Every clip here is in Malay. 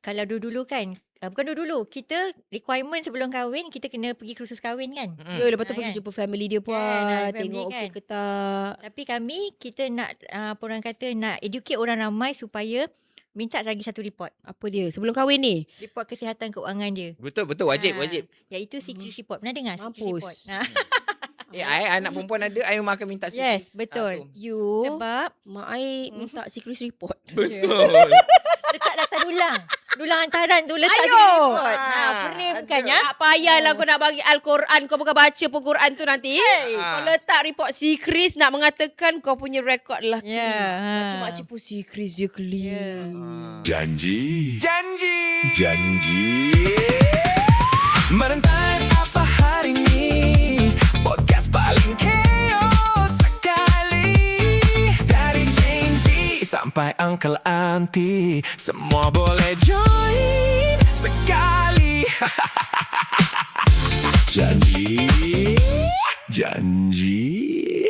kalau dulu-dulu kan, bukan dulu-dulu, kita requirement sebelum kahwin, kita kena pergi kursus kahwin kan. Ya, lepas tu Kan? pergi jumpa family dia Kan, buat, family tengok okey kan. ke tak. Tapi kami, kita nak, apa orang kata, nak educate orang ramai supaya minta lagi satu report. Apa dia? Sebelum kahwin ni? Report kesihatan keuangan dia. Betul, wajib. Iaitu secret report. Pernah dengar secret report? Mampus. I anak perempuan ada, I memang akan minta Yes, sikit. betul. You, Sebab mak I minta secret report. Betul. letak data dulang. Dulang hantaran tu letak Ayo! secret report. Frame Ada. kan ya. Tak payahlah kau nak bagi Al-Quran. Kau bukan baca pun Quran tu nanti. Kau letak report secret nak mengatakan kau punya rekod lah clean. Ya, Makcik-makcik pun secret je clean. Janji merentai apa hari ini. Podcast paling chaos sekali. Dari Gen Z sampai Uncle Auntie, semua boleh join sekali. Janji.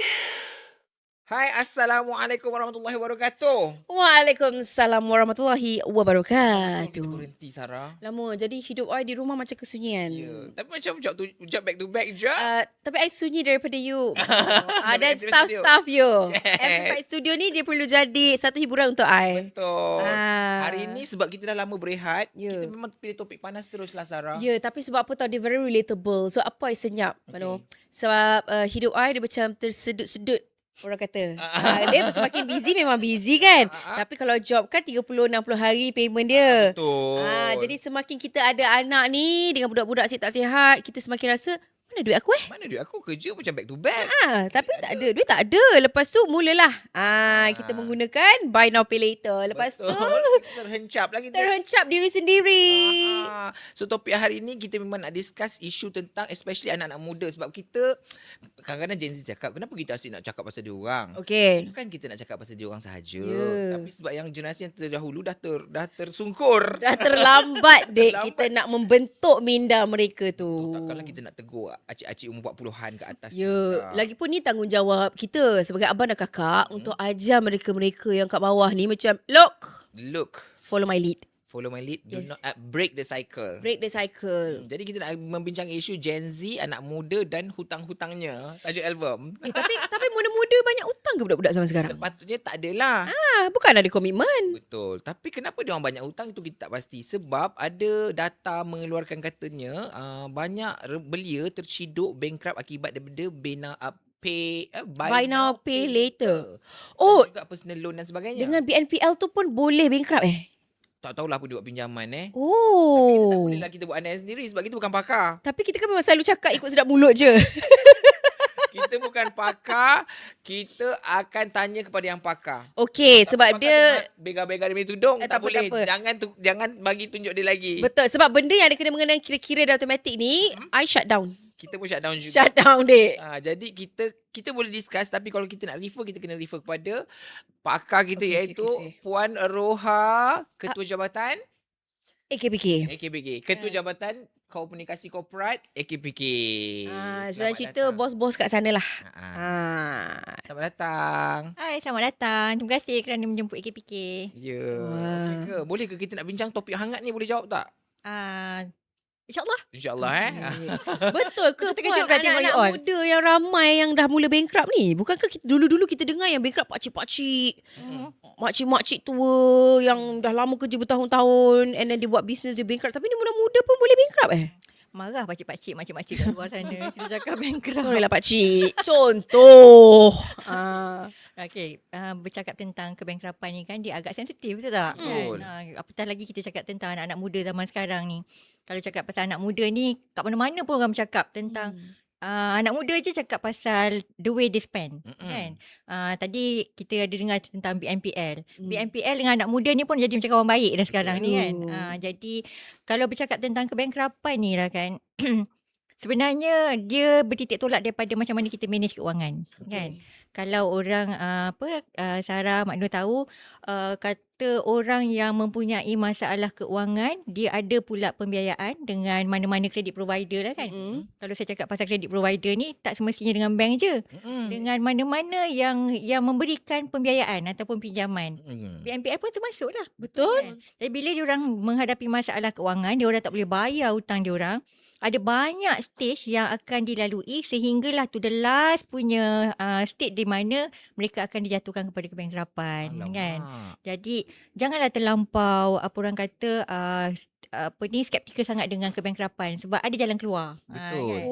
Hai, Assalamualaikum warahmatullahi wabarakatuh. Waalaikumsalam warahmatullahi wabarakatuh. Kita berhenti, Sarah. Lama, jadi hidup I di rumah macam kesunyian. Ya, tapi macam job back to back je. Tapi I sunyi daripada you. Dan Daripada staff-staff you. Yes. Amplified Studio ni dia perlu jadi satu hiburan untuk I. Betul. Ah. Hari ni sebab kita dah lama berehat, Ya. kita memang pilih topik panas terus lah, Sarah. Ya, tapi sebab apa tau, dia very relatable. So apa I senyap, sebab hidup I dia macam tersedut-sedut. Orang kata dia semakin busy memang busy kan. Tapi kalau job kan 30-60 hari payment dia. Betul. Jadi semakin kita ada anak ni dengan budak-budak sihat tak sihat, kita semakin rasa mana duit aku Mana duit aku kerja macam back to back. tapi tak ada. Duit tak ada. Lepas tu mulalah kita menggunakan buy now pay later. Lepas Betul. tu Kita terhencap lagi. terhencap diri sendiri. So topik hari ni kita memang nak discuss isu tentang especially anak-anak muda. Sebab kita kadang-kadang Gen Z cakap, kenapa kita asyik nak cakap pasal dia orang? Okey. Bukan kita nak cakap pasal dia orang sahaja. Ya. Tapi sebab yang generasi yang terdahulu dah tersungkur. Dah terlambat dek Terlambat. kita nak membentuk minda mereka tu. Takkanlah kita nak tegur acik-acik umur 40-an ke atas. tu. Ya, lagipun ni tanggungjawab kita sebagai abang dan kakak untuk ajar mereka-mereka yang kat bawah ni macam, Look, follow my lead. follow my lead, do Yes. not break the cycle. Break the cycle. Jadi kita nak membincang isu Gen Z, anak muda dan hutang-hutangnya. Tajuk album. Tapi muda-muda banyak utang ke budak-budak zaman sekarang? Sepatutnya tak adalah. Bukan ada komitmen. Betul. Tapi kenapa dia orang banyak hutang itu kita tak pasti. Sebab ada data mengeluarkan katanya banyak belia terciduk bankrupt akibat daripada Buy now, pay later. Oh, Oh, juga personal loan dan sebagainya. dengan BNPL tu pun boleh bankrupt tak tahulah apa dia buat pinjaman Tak Oh. bolehlah kita buat analisis sendiri sebab kita bukan pakar. Tapi kita kan memang selalu cakap ikut sedap mulut je. Kita bukan pakar, kita akan tanya kepada yang pakar. Okey, sebab Pakar dia tengah bega-bega dia punya tudung, tak tak apa, boleh. tak apa. Jangan bagi tunjuk dia lagi. betul, sebab benda yang ada kena mengenai kira-kira dan automatik ni, I shut down. Kita pun shut down juga. Shut down, dek. Jadi kita boleh discuss, tapi kalau kita nak refer, kita kena refer kepada pakar kita, Okey, iaitu okey. Puan Roha, Ketua Jabatan AKPK. AKPK, Ketua Jabatan Komunikasi Korporat AKPK. Jangan cerita bos-bos kat sana lah. Selamat datang. Hai, selamat datang. Terima kasih kerana menjemput AKPK. Ya. Wah. Okey ke? Boleh ke kita nak bincang topik hangat ni, boleh jawab tak? InsyaAllah. InsyaAllah Betul ke Betul terkejut Puan, dah tengok anak-anak you all. muda yang ramai yang dah mula bankrupt ni? Bukankah dulu-dulu kita dengar yang bankrupt pakcik-pakcik, makcik-makcik tua yang dah lama kerja bertahun-tahun and then dia buat bisnes dia bankrupt. Tapi ni muda-muda pun boleh bankrupt Marah pakcik-pakcik, makcik-makcik kat luar sana. Kita cakap bankrupt. Sorry lah pakcik. Contoh. Okey, bercakap tentang kebankrapan ni kan dia agak sensitif, betul tak? Betul. Kan? Apatah lagi kita cakap tentang anak-anak muda zaman sekarang ni. Kalau cakap pasal anak muda ni, kat mana-mana pun orang bercakap tentang anak muda je cakap pasal the way they spend. Kan? Tadi kita ada dengar tentang BNPL. BNPL dengan anak muda ni pun jadi macam kawan baik dah sekarang ni kan. Jadi kalau bercakap tentang kebankrapan ni lah kan, sebenarnya dia bertitik tolak daripada macam mana kita manage keuangan. Kan? Kalau orang Sarah, Mak Nur tahu kata orang yang mempunyai masalah keuangan, dia ada pula pembiayaan dengan mana-mana kredit provider lah kan. Kalau saya cakap pasal kredit provider ni, tak semestinya dengan bank je. Dengan mana-mana yang memberikan pembiayaan ataupun pinjaman. BNPL pun termasuk lah. Betul. Kan? Jadi bila diorang menghadapi masalah keuangan, diorang tak boleh bayar hutang diorang, ada banyak stage yang akan dilalui sehinggalah to the last punya stage di mana mereka akan dijatuhkan kepada kebankrapan. Kan? Jadi janganlah terlampau apa orang kata skeptikal sangat dengan kebankrapan sebab ada jalan keluar. Betul. Kan?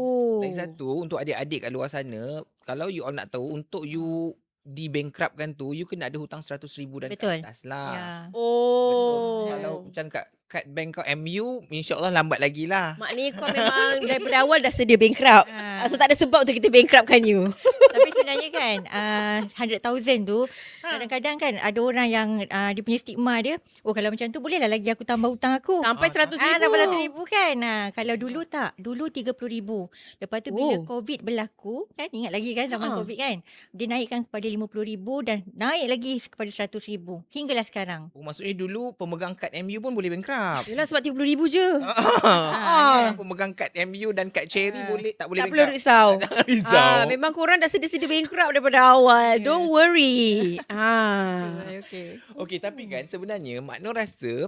Lagi satu, untuk adik-adik kat luar sana, kalau you all nak tahu, untuk you di-bankruptkan tu, you kena ada hutang 100,000 dan Betul. ke atas lah. Ya. Oh. Kalau macam kat bank kau MU, insyaAllah lambat lagi lah. Maknanya kau memang daripada awal dah sedia bankrupt. So tak ada sebab untuk kita bankruptkan you. Tapi sebenarnya kan 100,000 tu kadang-kadang kan ada orang yang dia punya stigma dia, oh kalau macam tu bolehlah lagi aku tambah hutang aku. Sampai 100,000. Dapat 100,000 kan. Kalau dulu tak. Dulu 30,000. Lepas tu bila COVID berlaku, kan ingat lagi kan zaman COVID kan. Dia naikkan kepada 50,000 dan naik lagi kepada 100,000 hinggalah sekarang. Oh, maksudnya dulu pemegang kad MU pun boleh bankrupt. Yelah sebab 30,000 je. Yang pemegang kad MU dan kad Cherry boleh tak boleh Tak perlu bankrupt. risau. Jangan risau. Memang korang dah sedia-sedia bankrupt daripada awal. Don't worry. Okay. Okey, tapi kan sebenarnya Mak Nur rasa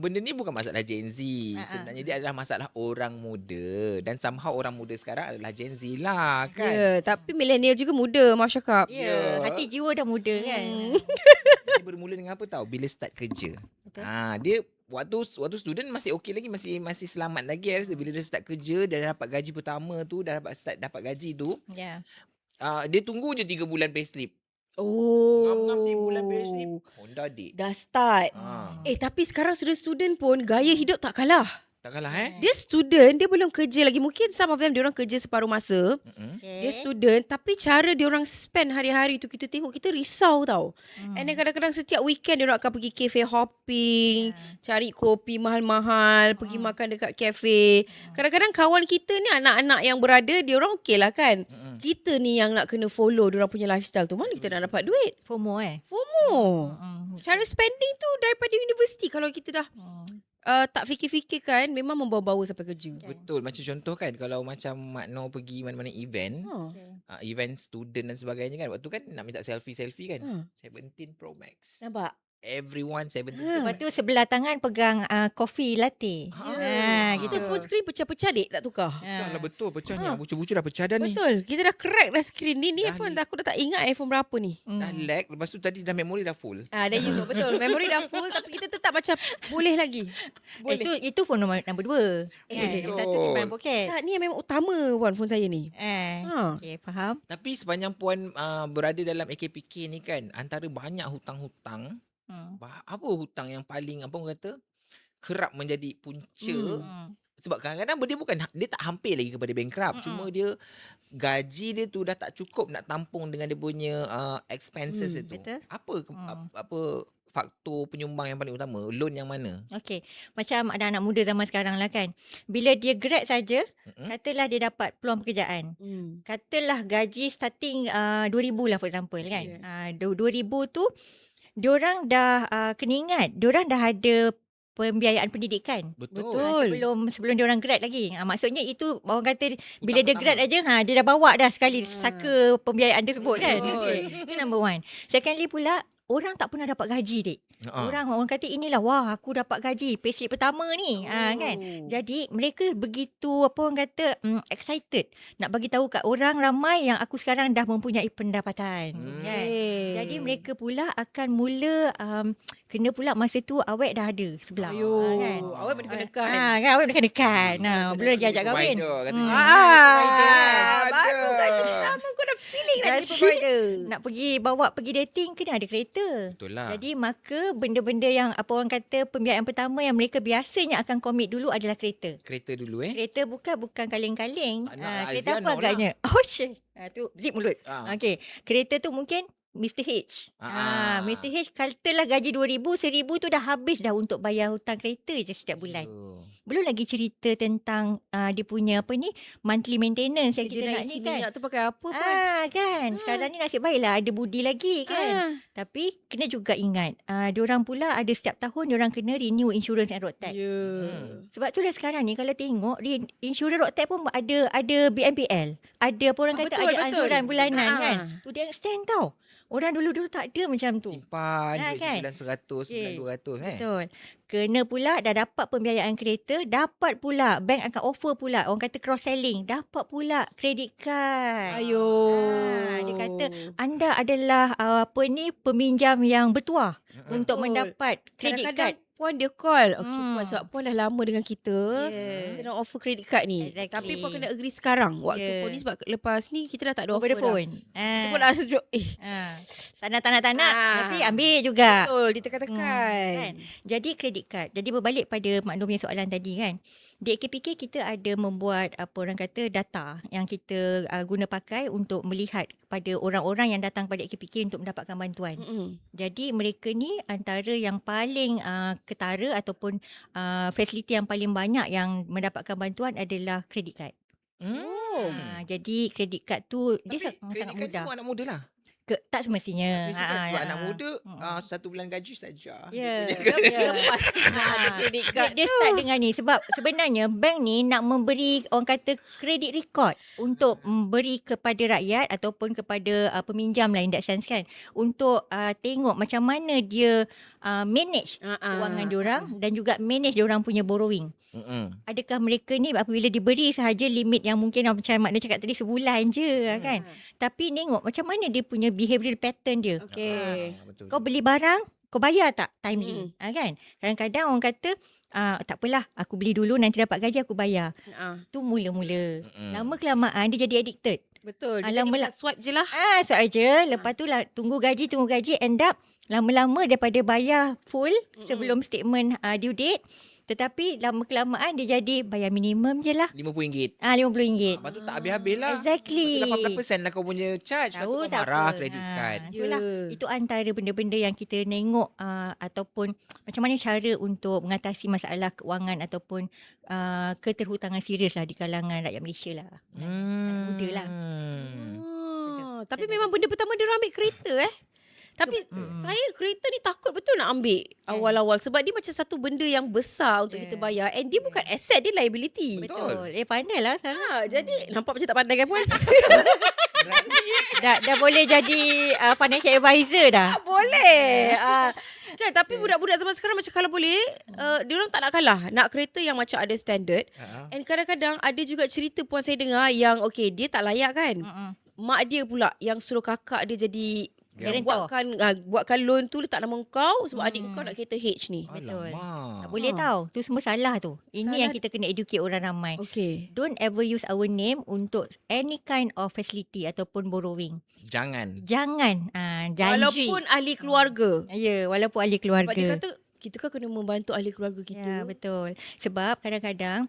benda ni bukan masalah Gen Z. Sebenarnya dia adalah masalah orang muda. Dan somehow orang muda sekarang adalah Gen Z lah Ya, kan. tapi milenial juga muda, Mak cakap. Ya, hati jiwa dah muda kan. Dia bermula dengan apa tahu? Bila start kerja. Betul. Dia waktu student masih okey lagi, masih selamat lagi. Saya rasa bila dia start kerja, dah dapat gaji pertama tu, dah dapat gaji tu, Ya. dia tunggu je 3 bulan payslip. Oh. Ngam-ngam 3 bulan payslip. Honda dik. Dah start. Tapi sekarang student pun gaya hidup tak kalah. Tak kalah Dia student, dia belum kerja lagi. Mungkin some of them dia orang kerja separuh masa. Okay. Dia student tapi cara dia orang spend hari-hari tu kita tengok kita risau tau. And then kadang-kadang setiap weekend dia orang akan pergi cafe hopping, cari kopi mahal-mahal, pergi makan dekat cafe. Kadang-kadang kawan kita ni anak-anak yang berada dia orang okey lah kan. Kita ni yang nak kena follow dia orang punya lifestyle tu. Mana kita nak dapat duit? FOMO FOMO. Cara spending tu daripada universiti kalau kita dah tak fikir-fikir kan memang membawa-bawa sampai kerja. Betul. Macam contoh kan, kalau macam Mak Nur pergi mana-mana event, event student dan sebagainya kan, waktu kan nak minta selfie kan, 17 Pro Max. Nampak? Everyone 17 Pro Lepas Max. tu sebelah tangan pegang coffee latte. Kita Gitu. full screen pecah-pecah dek tak tukar. Pecah lah, betul pecah ni. Bucu-bucu dah pecah dah ni. Betul. Kita dah crack dah screen ni Dah pun aku dah tak ingat iPhone berapa ni. Dah lag. Lepas tu tadi dah memori dah full. There you go. Betul. Memory dah full tapi kita tetap macam boleh lagi. Boleh. Itu phone nombor 2. Betul. Satu simpan poket. Tak, ni yang memang utama Puan phone saya ni. Okay, faham. Tapi sepanjang Puan berada dalam AKPK ni kan, antara banyak hutang-hutang, apa hutang yang paling apa orang kata kerap menjadi punca? Sebab kadang-kadang dia tak hampir lagi kepada bankrupt. Cuma dia gaji dia tu dah tak cukup nak tampung dengan dia punya expenses itu. Betul. Apa faktor penyumbang yang paling utama? Loan yang mana? Okey, macam ada anak muda zaman sekarang lah kan. Bila dia grad saja, katalah dia dapat peluang pekerjaan. Katalah gaji starting 2,000 lah for example kan. 2,000 tu diorang dah kena ingat, diorang dah ada pembiayaan pendidikan. Betul. Sebelum diorang grad lagi. Maksudnya itu orang kata bila dia grad aja dia dah bawa dah sekali saka pembiayaan tersebut kan. Okay. Itu number one. Secondly pula, orang tak pernah dapat gaji dek. Orang kata inilah wah aku dapat gaji payslip pertama ni kan. Jadi mereka begitu apa orang kata excited nak bagi tahu kat orang ramai yang aku sekarang dah mempunyai pendapatan kan. Jadi mereka pula akan mula kena pula masa tu awet dah ada sebelah kan. Awet berdekat-dekat. Kan awet berdekat. Belum lagi ajak kahwin. Baru gaji pertama kau dah feeling nak jadi provider. Nak bawa pergi dating kena ada kereta. Betul lah. Jadi maka benda-benda yang apa orang kata pembiayaan pertama yang mereka biasanya akan komit dulu adalah kereta. Kereta dulu Kereta bukan kaleng-kaleng. Tak nak, Kereta Aizia apa no agaknya? Oh shit. Tu zip mulut. Ah. Okey. Kereta tu mungkin Mr. H. Ah. Mr. H katalah gaji 2,000, 1,000 tu dah habis dah untuk bayar hutang kereta je setiap bulan. Belum lagi cerita tentang dia punya monthly maintenance yang kita Dia nak isi ni kan. minyak tu pakai apa pun. Kan. Sekarang ni nasib baiklah ada budi lagi kan. Tapi kena juga ingat, diorang pula ada setiap tahun diorang kena renew insurance and road tax. Sebab itulah sekarang ni kalau tengok insurans road tax pun ada BNPL. Ada apa orang kata betul, ada betul. anjuran bulanan kan. To the extent tau. Orang dulu-dulu tak ada macam tu. Simpan duit kan? 900, 9,200 kan. Betul. Kena pula dah dapat pembiayaan kereta, dapat pula bank akan offer pula orang kata cross selling, dapat pula credit card. Ayo. Dia kata anda adalah peminjam yang bertuah untuk Betul. mendapat credit Kadang-kadang card. Puan dia call. Okay Puan, sebab Puan dah lama dengan kita. Yeah. Kita nak offer credit card ni. Exactly. Tapi Puan kena agree sekarang. Waktu Yeah. phone ni sebab lepas ni kita dah tak ada Over offer the phone. dah. Kita pun rasa juga Tak nak tapi ambil juga. betul ditekan-tekan. Kan? Jadi credit card. Jadi berbalik pada Mak Nur punya soalan tadi kan. Di AKPK kita ada membuat apa orang kata data yang kita guna pakai untuk melihat pada orang-orang yang datang pada AKPK untuk mendapatkan bantuan. Jadi mereka ni antara yang paling ketara ataupun fasiliti yang paling banyak yang mendapatkan bantuan adalah credit card. Jadi credit card tu dia Tapi sangat kredit card mudah. semua anak muda lah. Tak semestinya. Sebab sebab anak ya. muda 1 bulan gaji saja. Ya. Lepas ada credit card. Dia start dengan ni sebab sebenarnya bank ni nak memberi orang kata credit record untuk memberi kepada rakyat ataupun kepada peminjam lah in that sense kan, untuk tengok macam mana dia manage kewangan diorang dan juga manage diorang punya borrowing. Adakah mereka ni apabila diberi sahaja limit yang mungkin macam Mak Nur cakap tadi sebulan je kan, tapi tengok macam mana dia punya behavioural pattern dia. Okay. Betul. Kau beli barang, kau bayar tak timely? Kan? Kadang-kadang orang kata, tak apalah, aku beli dulu nanti dapat gaji aku bayar. Tu mula-mula. Lama kelamaan dia jadi addicted. Betul. Dia Alam jadi mela- macam swipe je lah. So aja. Lepas tu lah tunggu gaji, end up lama-lama daripada bayar full sebelum statement due date. Tetapi lama kelamaan dia jadi bayar minimum je lah. RM50. RM50. Lepas tu tak habis-habis lah. Exactly. Lepas tu 18% lah kau punya charge. Lepas tu Tahu kau tak marah apa. credit card. Itulah. Ya. Itu antara benda-benda yang kita tengok ataupun macam mana cara untuk mengatasi masalah keuangan ataupun keterhutangan serius lah di kalangan rakyat Malaysia lah. Muda lah. Tapi memang benda pertama dia orang ambil kereta Tapi saya kereta ni takut betul nak ambil awal-awal sebab dia macam satu benda yang besar untuk kita bayar and dia bukan asset, dia liability. Betul. Pandai lah Sarah. Jadi nampak macam tak pandai kan Puan? dah boleh jadi financial advisor dah. Tak boleh. Kan tapi budak-budak zaman sekarang macam kalau boleh dia orang tak nak kalah. Nak kereta yang macam ada standard. And kadang-kadang ada juga cerita Puan saya dengar yang okay dia tak layak kan. Mak dia pula yang suruh kakak dia jadi Guarantor. buatkan loan tu letak nama kau sebab adik kau nak kereta H ni. Betul. Alamak. Tak boleh tahu. Tu semua salah tu. Ini Salah. yang kita kena educate orang ramai. Okay. Don't ever use our name untuk any kind of facility ataupun borrowing. Jangan. Jangan. Janji. Walaupun ahli keluarga. Ya, walaupun ahli keluarga. Sebab dia kata kita kan kena membantu ahli keluarga kita. Ya, betul. Sebab kadang-kadang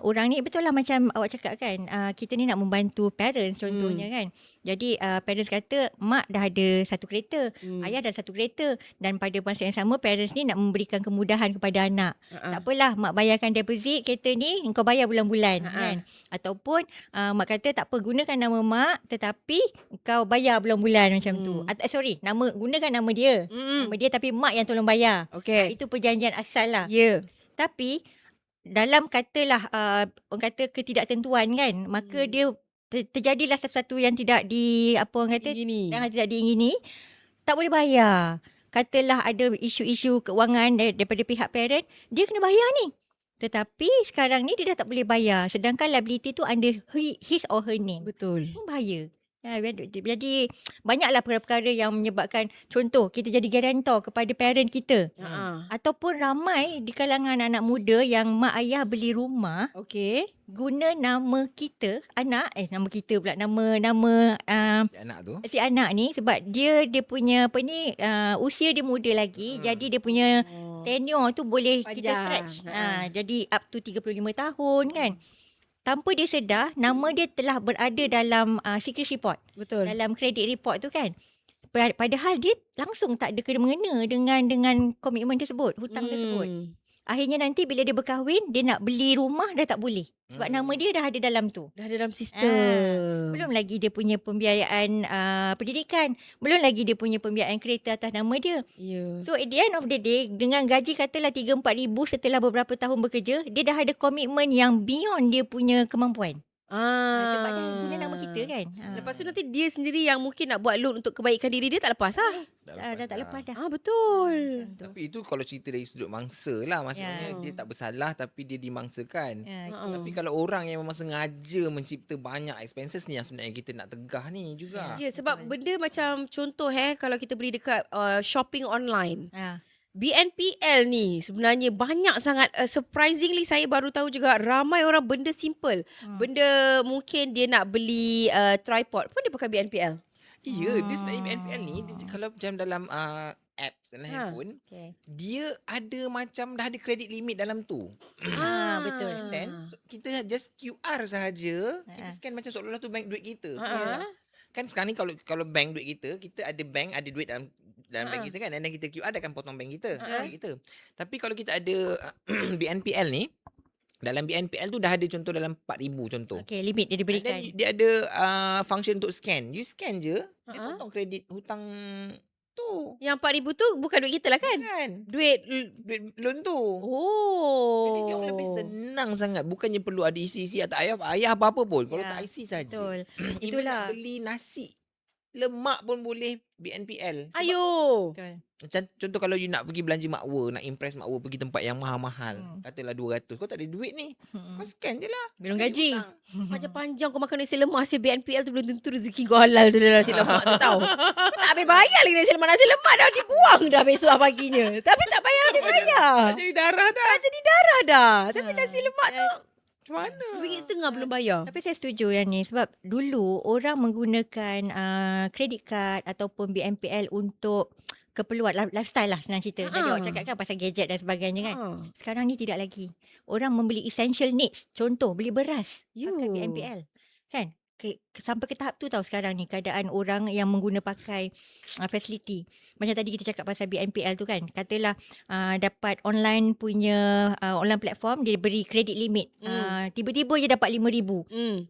orang ni betul lah macam awak cakap kan. Kita ni nak membantu parents contohnya kan. Jadi parents kata mak dah ada satu kereta, ayah dah satu kereta dan pada masa yang sama parents ni nak memberikan kemudahan kepada anak. Tak apalah mak bayarkan deposit kereta ni, kau bayar bulan-bulan kan. Ataupun mak kata tak apa gunakan nama mak tetapi kau bayar bulan-bulan macam tu. Gunakan nama dia. Nama dia tapi mak yang tolong bayar. Okay. Itu perjanjian asal lah. Ya. Tapi dalam katalah orang kata ketidaktentuan kan, maka dia terjadilah sesuatu yang tidak yang tidak diingini, tak boleh bayar. Katalah ada isu-isu keuangan daripada pihak parent, dia kena bayar ni. Tetapi sekarang ni dia dah tak boleh bayar, sedangkan liability tu under his or her name. Betul. Bahaya. Jadi banyaklah perkara-perkara yang menyebabkan, contoh kita jadi guarantor kepada parent kita. Ataupun ramai di kalangan anak muda yang mak ayah beli rumah Okay. guna nama kita, nama kita pula, nama Si anak tu. si anak ni sebab dia punya usia dia muda lagi, jadi dia punya tenure tu boleh kita Panjang. stretch. Jadi up to 35 tahun kan. Tanpa dia sedar, nama dia telah berada dalam secret report. Betul. Dalam credit report tu kan. Padahal dia langsung tak ada kena-mengena dengan komitmen tersebut, hutang tersebut. Akhirnya nanti bila dia berkahwin, dia nak beli rumah dah tak boleh. Sebab nama dia dah ada dalam tu. Dah ada dalam sistem. Belum lagi dia punya pembiayaan pendidikan. Belum lagi dia punya pembiayaan kereta atas nama dia. Ya. So at the end of the day, dengan gaji katalah 3-4 ribu setelah beberapa tahun bekerja, dia dah ada komitmen yang beyond dia punya kemampuan. Sebab dah guna nama kita kan. Lepas tu nanti dia sendiri yang mungkin nak buat loan untuk kebaikan diri dia tak lepas lah. Dah tak lepas dah. Betul. Tapi itu kalau cerita dari sudut mangsa lah. Maksudnya dia tak bersalah tapi dia dimangsakan. Tapi kalau orang yang memang sengaja mencipta banyak expenses ni yang sebenarnya kita nak tegah ni juga. Ya, sebab benda macam contoh kalau kita beri dekat shopping online. BNPL ni sebenarnya banyak sangat surprisingly saya baru tahu juga ramai orang benda simple. Benda mungkin dia nak beli tripod pun dia pakai BNPL. Ya, dia sebenarnya BNPL ni kalau macam dalam apps dalam handphone, dia ada macam dah ada credit limit dalam tu. Betul. Then kita just QR sahaja, kita scan macam seolah-olah tu bank duit kita. Kan sekarang ni kalau bank duit kita ada bank, ada duit dalam bank kita kan, dan kita QR dia akan potong bank kita, duit kita. Tapi kalau kita ada BNPL ni, dalam BNPL tu dah ada contoh dalam 4,000 contoh. Okay, limit dia diberikan. Dan dia ada function untuk scan. You scan je, dia potong kredit hutang tu. Yang 4,000 tu bukan duit kita lah kan? Duit loan tu. Jadi dia orang lebih senang sangat. Bukannya perlu ada isi-isi atau ayah apa-apa pun. Kalau tak isi saja. Betul. Even nak beli nasi, lemak pun boleh BNPL. Sebab Betul. macam contoh kalau you nak pergi belanja makwa, nak impress makwa pergi tempat yang mahal-mahal. Katalah 200. Kau tak ada duit ni. Kau scan je lah. Belum gaji. Macam panjang kau makan nasi lemak hasil BNPL tu belum tentu rezeki kau halal tu dalam nasi lemak tu tahu. Kau tak habis bayar lagi nasi lemak. Nasi lemak dah dibuang dah besok paginya. Tapi tak payah habis bayar. Jadi darah dah. Jadi darah dah. Tapi nasi lemak tu Macam mana? RM1.50 belum bayar. Tapi saya setuju yang ni sebab dulu orang menggunakan credit card ataupun BNPL untuk keperluan lifestyle lah senang cerita. Tadi awak cakap kan pasal gadget dan sebagainya kan. Sekarang ni tidak lagi. Orang membeli essential needs. Contoh beli beras pakai BNPL. Kan? Sampai ke tahap tu tahu sekarang ni keadaan orang yang pakai facility. Macam tadi kita cakap pasal BNPL tu kan. Katalah dapat online punya online platform, dia beri credit limit. Tiba-tiba je dapat RM5,000.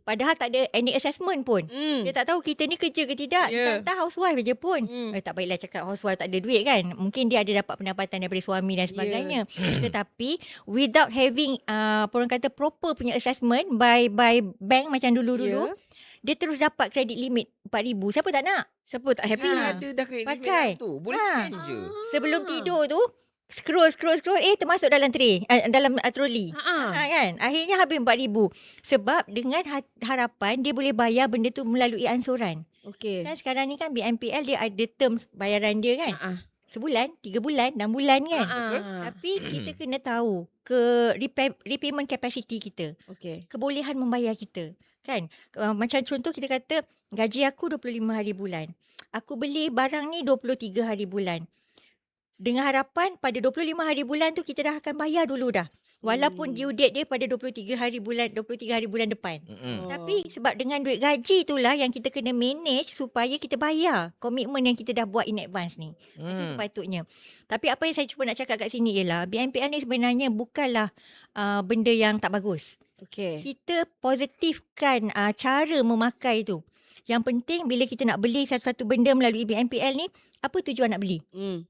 Padahal tak ada any assessment pun. Dia tak tahu kita ni kerja ke tidak. Tak housewife je pun. Tak baiklah cakap housewife tak ada duit kan. Mungkin dia ada dapat pendapatan daripada suami dan sebagainya. Tetapi without having orang kata proper punya assessment by bank macam dulu-dulu, dia terus dapat credit limit RM4,000. Siapa tak nak? Siapa tak happy? Ada dah credit limit Pakai. dalam tu. Boleh scan je. Sebelum tidur tu scroll termasuk dalam tray, dalam troli. Kan? Akhirnya habis RM4,000. Sebab dengan harapan dia boleh bayar benda tu melalui ansuran. Okey. Kan sekarang ni kan BNPL dia ada terms bayaran dia kan. Sebulan, 3 bulan, 6 bulan kan. Tapi kita kena tahu repayment capacity kita. Kebolehan membayar kita. Kan? Macam contoh kita kata gaji aku 25 hari bulan. Aku beli barang ni 23 hari bulan. Dengan harapan pada 25 hari bulan tu kita dah akan bayar dulu dah. Walaupun due date dia pada 23 hari bulan depan. Tapi sebab dengan duit gaji itulah yang kita kena manage supaya kita bayar komitmen yang kita dah buat in advance ni. Itu sepatutnya. Tapi apa yang saya cuba nak cakap kat sini ialah BNPL ni sebenarnya bukanlah benda yang tak bagus. Kita positifkan cara memakai tu. Yang penting bila kita nak beli satu-satu benda melalui BNPL ni, apa tujuan nak beli?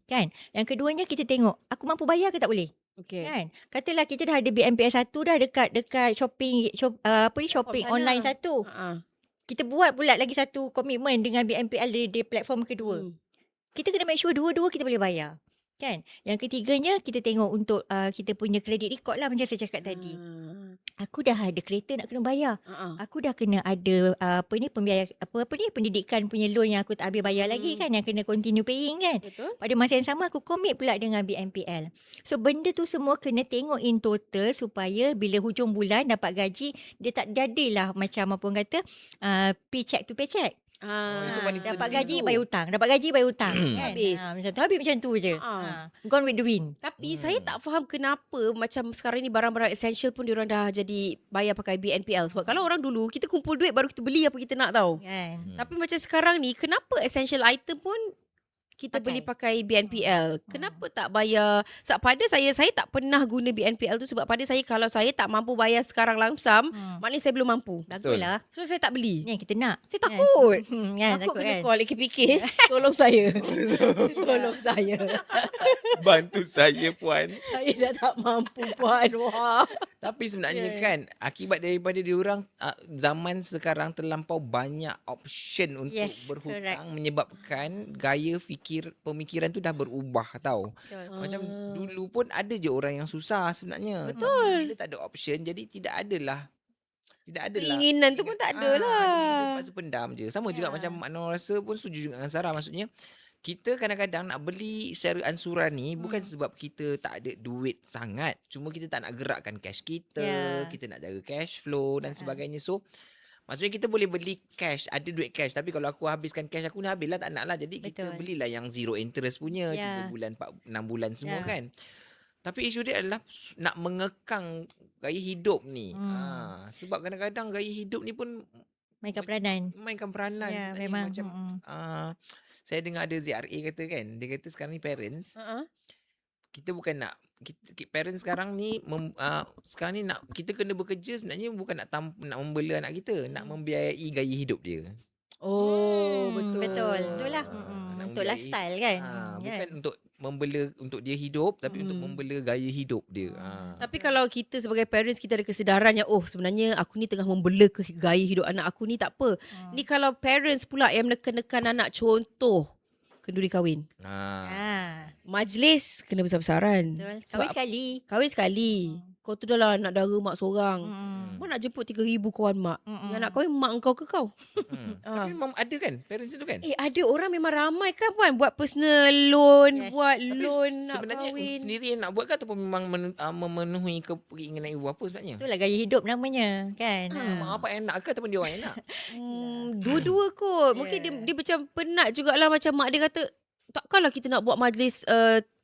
Kan? Yang keduanya kita tengok, aku mampu bayar ke tak boleh? Kan? Katalah kita dah ada BNPL satu dah dekat shopping online satu. Kita buat pula lagi satu komitmen dengan BNPL di platform kedua. Kita kena make sure dua-dua kita boleh bayar. Kan? Yang ketiganya kita tengok untuk kita punya credit record lah macam saya cakap tadi. Aku dah ada kereta nak kena bayar. Aku dah kena ada pendidikan punya loan yang aku tak habis bayar lagi kan, yang kena continue paying kan. Pada masa yang sama aku commit pula dengan BNPL. So benda tu semua kena tengok in total supaya bila hujung bulan dapat gaji dia tak jadilah macam apa orang kata paycheck to paycheck. Itu paling Dapat sedih gaji tu. bayar hutang, dapat gaji bayar hutang kan. Habis. Habis macam tu je. Gone with the wind. Tapi saya tak faham kenapa macam sekarang ni barang-barang essential pun diorang dah jadi bayar pakai BNPL. Sebab kalau orang dulu kita kumpul duit baru kita beli apa kita nak tahu. Kan. Tapi macam sekarang ni kenapa essential item pun kita Pakai. boleh pakai BNPL. Kenapa tak bayar? Sebab pada saya tak pernah guna BNPL tu sebab pada saya kalau saya tak mampu bayar sekarang lamsam, maknanya saya belum mampu. Baguslah. So saya tak beli. Ni yang kita nak. Saya takut. Kan, Takut kena kan? call AKPK. Tolong saya. Tolong saya. Bantu saya puan. Saya dah tak mampu puan. Wah. Tapi sebenarnya kan akibat daripada diorang zaman sekarang terlampau banyak option untuk Yes, berhutang menyebabkan gaya pemikiran tu dah berubah tau. Betul. Macam dulu pun ada je orang yang susah sebenarnya. Betul. Bila tak ada option jadi tidak adalah Keinginan tu pun tak ada lah. Jadi kita terpaksa pendam je. Sama juga macam Mak Nur rasa pun setuju juga dengan Sarah. Maksudnya kita kadang-kadang nak beli secara ansuran ni bukan sebab kita tak ada duit sangat. Cuma kita tak nak gerakkan cash kita, kita nak jaga cash flow dan sebagainya. So maksudnya kita boleh beli cash, ada duit cash. Tapi kalau aku habiskan cash aku ni habis lah, tak nak lah. Jadi kita Betul. belilah yang zero interest punya, 3 bulan, 6 bulan semua kan. Tapi isu dia adalah nak mengekang gaya hidup ni. Sebab kadang-kadang gaya hidup ni pun Mainkan peranan. mainkan peranan Ya, sebenarnya. memang. Macam saya dengar ada ZRA kata kan, dia kata sekarang ni parents, kita bukan nak parents sekarang ni sekarang ni nak kita kena bekerja sebenarnya bukan nak membela anak kita, nak membiayai gaya hidup dia. Oh, betul. Betul. Betul lah. Nak Untuk membiayai- lifestyle kan. Bukan untuk membela untuk dia hidup tapi untuk membela gaya hidup dia. Tapi kalau kita sebagai parents kita ada kesedaran yang sebenarnya aku ni tengah membela ke gaya hidup anak aku ni tak apa. Ni kalau parents pula yang menekan-nekan anak, contoh kenduri kahwin. Majlis kena besar-besaran. Betul. Sebab Kahwin sekali. kahwin sekali. Kau tu dah lah anak dara mak seorang. Mak nak jemput 3,000 kawan mak. Yang nak kahwin mak engkau ke kau? Tapi memang ada kan parents itu kan? Ada orang memang ramai kan puan buat personal loan, Yes. buat Tapi loan nak sebenarnya kahwin. sendiri yang nak buat ke ataupun memang memenuhi keinginan ibu bapa sebenarnya? Itulah gaya hidup namanya kan. Mak bapak yang nak ke ataupun dia orang yang nak? Dua-dua kot. Mungkin dia macam penat jugalah macam mak dia kata, takkanlah kita nak buat majlis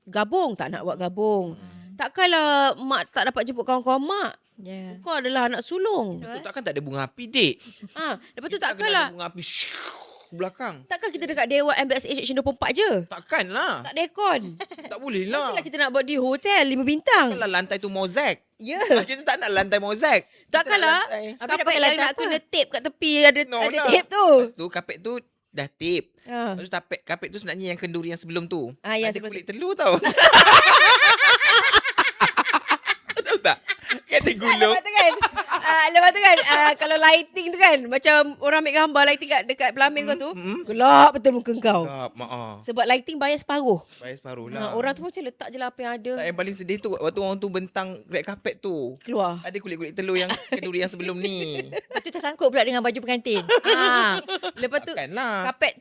gabung, tak nak buat gabung. Takkanlah mak tak dapat jemput kawan-kawan mak. Ya. Kau adalah anak sulung. Betul, takkan tak ada bunga api, Dik? Lepas tu Kita kena takkanlah ada bunga api belakang. takkan kita dekat Dewan MBSH Section 24 je. Takkan lah. Tak ada aircon. Tak boleh lah. Takkanlah kita nak buat di hotel 5 bintang. Takkanlah lantai tu mozaik. Ya. Kita tak nak lantai mozaik. Kita nak Takkanlah lantai. Habis nak kapet pakai yang lantai nak apa? kena tape kat tepi ada No, tape tu. Lepas tu kapet tu dah tape. Lepas tu kapet tu sebenarnya yang kenduri yang sebelum tu. Yang ada sebelum kulit telur tau. Tahu tak? Kan dia gulung. Lepas tu kan kalau lighting tu kan macam orang ambil gambar lighting dekat pelamin kau tu gelap betul muka kau. Maaf. Sebab lighting bayar separuh. Bayar separuh lah. Orang tu macam letak je lah apa yang ada. Tak, yang paling sedih tu waktu orang tu bentang red carpet tu. Keluar. Ada kulit-kulit telur yang kenduri yang sebelum ni. Lepas tu tersangkut pula dengan baju pengantin. Lepas tu Takkanlah. kapet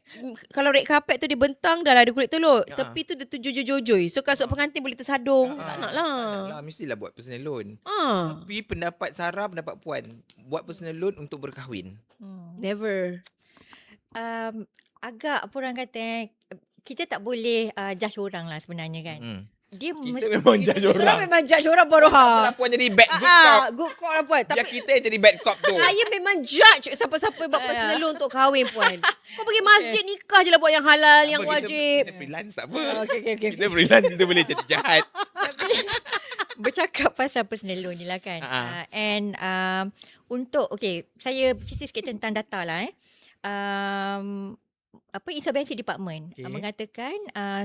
kalau red carpet tu dibentang dah lah ada kulit telur. Tepi tu dia tu jojoi. So kasut pengantin boleh tersadung. Tak nak lah. Lah, mestilah buat personal loan. Ah, Tapi pendapat Sarah, pendapat Puan, buat personal loan untuk berkahwin. never. Agak apa orang kata kita tak boleh judge orang lah sebenarnya kan. Dia Kita memang judge Orang orang. memang judge orang Boroha. Kenapa Puan jadi bad good cop? Good cop lah puan. Biar Tapi kita yang jadi bad cop tu. saya memang judge siapa-siapa buat personal loan untuk kahwin puan. Kau pergi masjid nikah je lah buat yang halal, yang Apa, wajib. Kita freelance tak apa. Okay. Kita freelance kita boleh jadi jahat. bercakap pasal personal loan ni lah kan. And untuk saya cerita sikit tentang data lah insolvency department mengatakan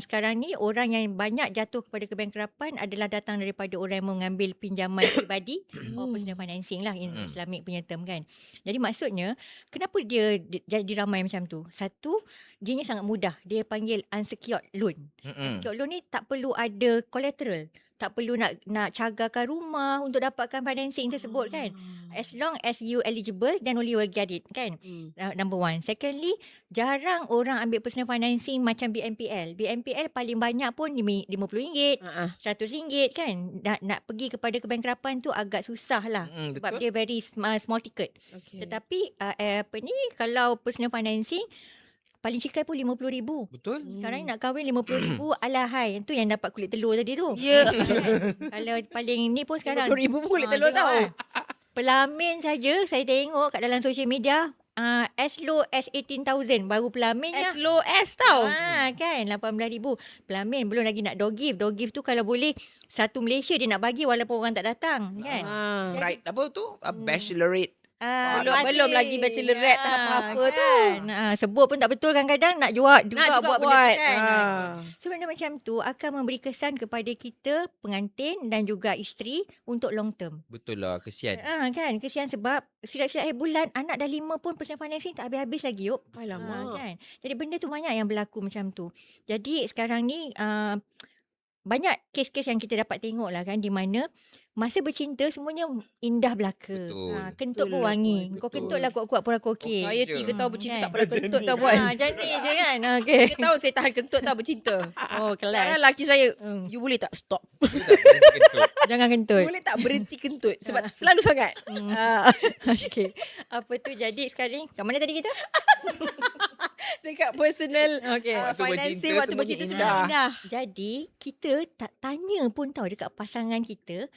sekarang ni orang yang banyak jatuh kepada kebankrapan adalah datang daripada orang yang mengambil pinjaman peribadi or personal financing lah in Islamic punya term kan. Jadi maksudnya kenapa dia jadi ramai macam tu? Satu, dianya sangat mudah. Dia panggil unsecured loan. Unsecured loan ni tak perlu ada collateral. Tak perlu nak cagarkan rumah untuk dapatkan financing tersebut kan. As long as you eligible, then only you will get it kan. Number one. Secondly, jarang orang ambil personal financing macam BNPL. BNPL paling banyak pun RM50, RM100 kan. Nak pergi kepada kebankrapan tu agak susah lah. Sebab dia very small ticket. Tetapi kalau personal financing, paling cikai pun RM50,000. Betul. Sekarang ni nak kahwin RM50,000 alahai. Itu yang dapat kulit telur tadi tu. Ya. Kalau paling ni pun sekarang RM50,000 pun kulit telur tengok tau. kan. Pelamin saja saya tengok kat dalam social media as low as 18,000 baru pelamin As je. low as tau. Kan 18,000 pelamin, belum lagi nak door gift. Door gift tu kalau boleh satu Malaysia dia nak bagi walaupun orang tak datang kan. Ah. Right, apa tu? Bachelorette. Belum lagi bachelorette tahap apa tu. Sebut pun tak betul kadang-kadang nak juga Nak juga buat buat. benda tu kan. Ah. So benda macam tu akan memberi kesan kepada kita pengantin dan juga isteri untuk long term. Betul lah, kesian. Kan kesian sebab silap-silap akhir bulan anak dah 5 pun personal financing tak habis-habis lagi yuk. Alamak. Kan. Jadi benda tu banyak yang berlaku macam tu. Jadi sekarang ni banyak kes-kes yang kita dapat tengok lah kan di mana masa bercinta semuanya indah belaka. Betul. Kentut Betul pun lah, wangi. betul. Kau kentut lah kuat-kuat pun aku okey. Saya je. 3 tahun bercinta Kan. tak pernah kentut tau puan. Macam ni je kan. Okey. 3 tahun saya tahan kentut tau bercinta. Oh, Sekarang kelas. lelaki saya, Hmm. you boleh tak stop? Jangan kentut. Boleh tak berhenti kentut? Sebab selalu sangat. Okey. Apa tu jadi sekarang? Kat mana tadi kita? Dekat personal Okey. Waktu financing bercinta waktu semuanya bercinta indah. sebenarnya indah. Jadi kita tak tanya pun tahu dekat pasangan kita,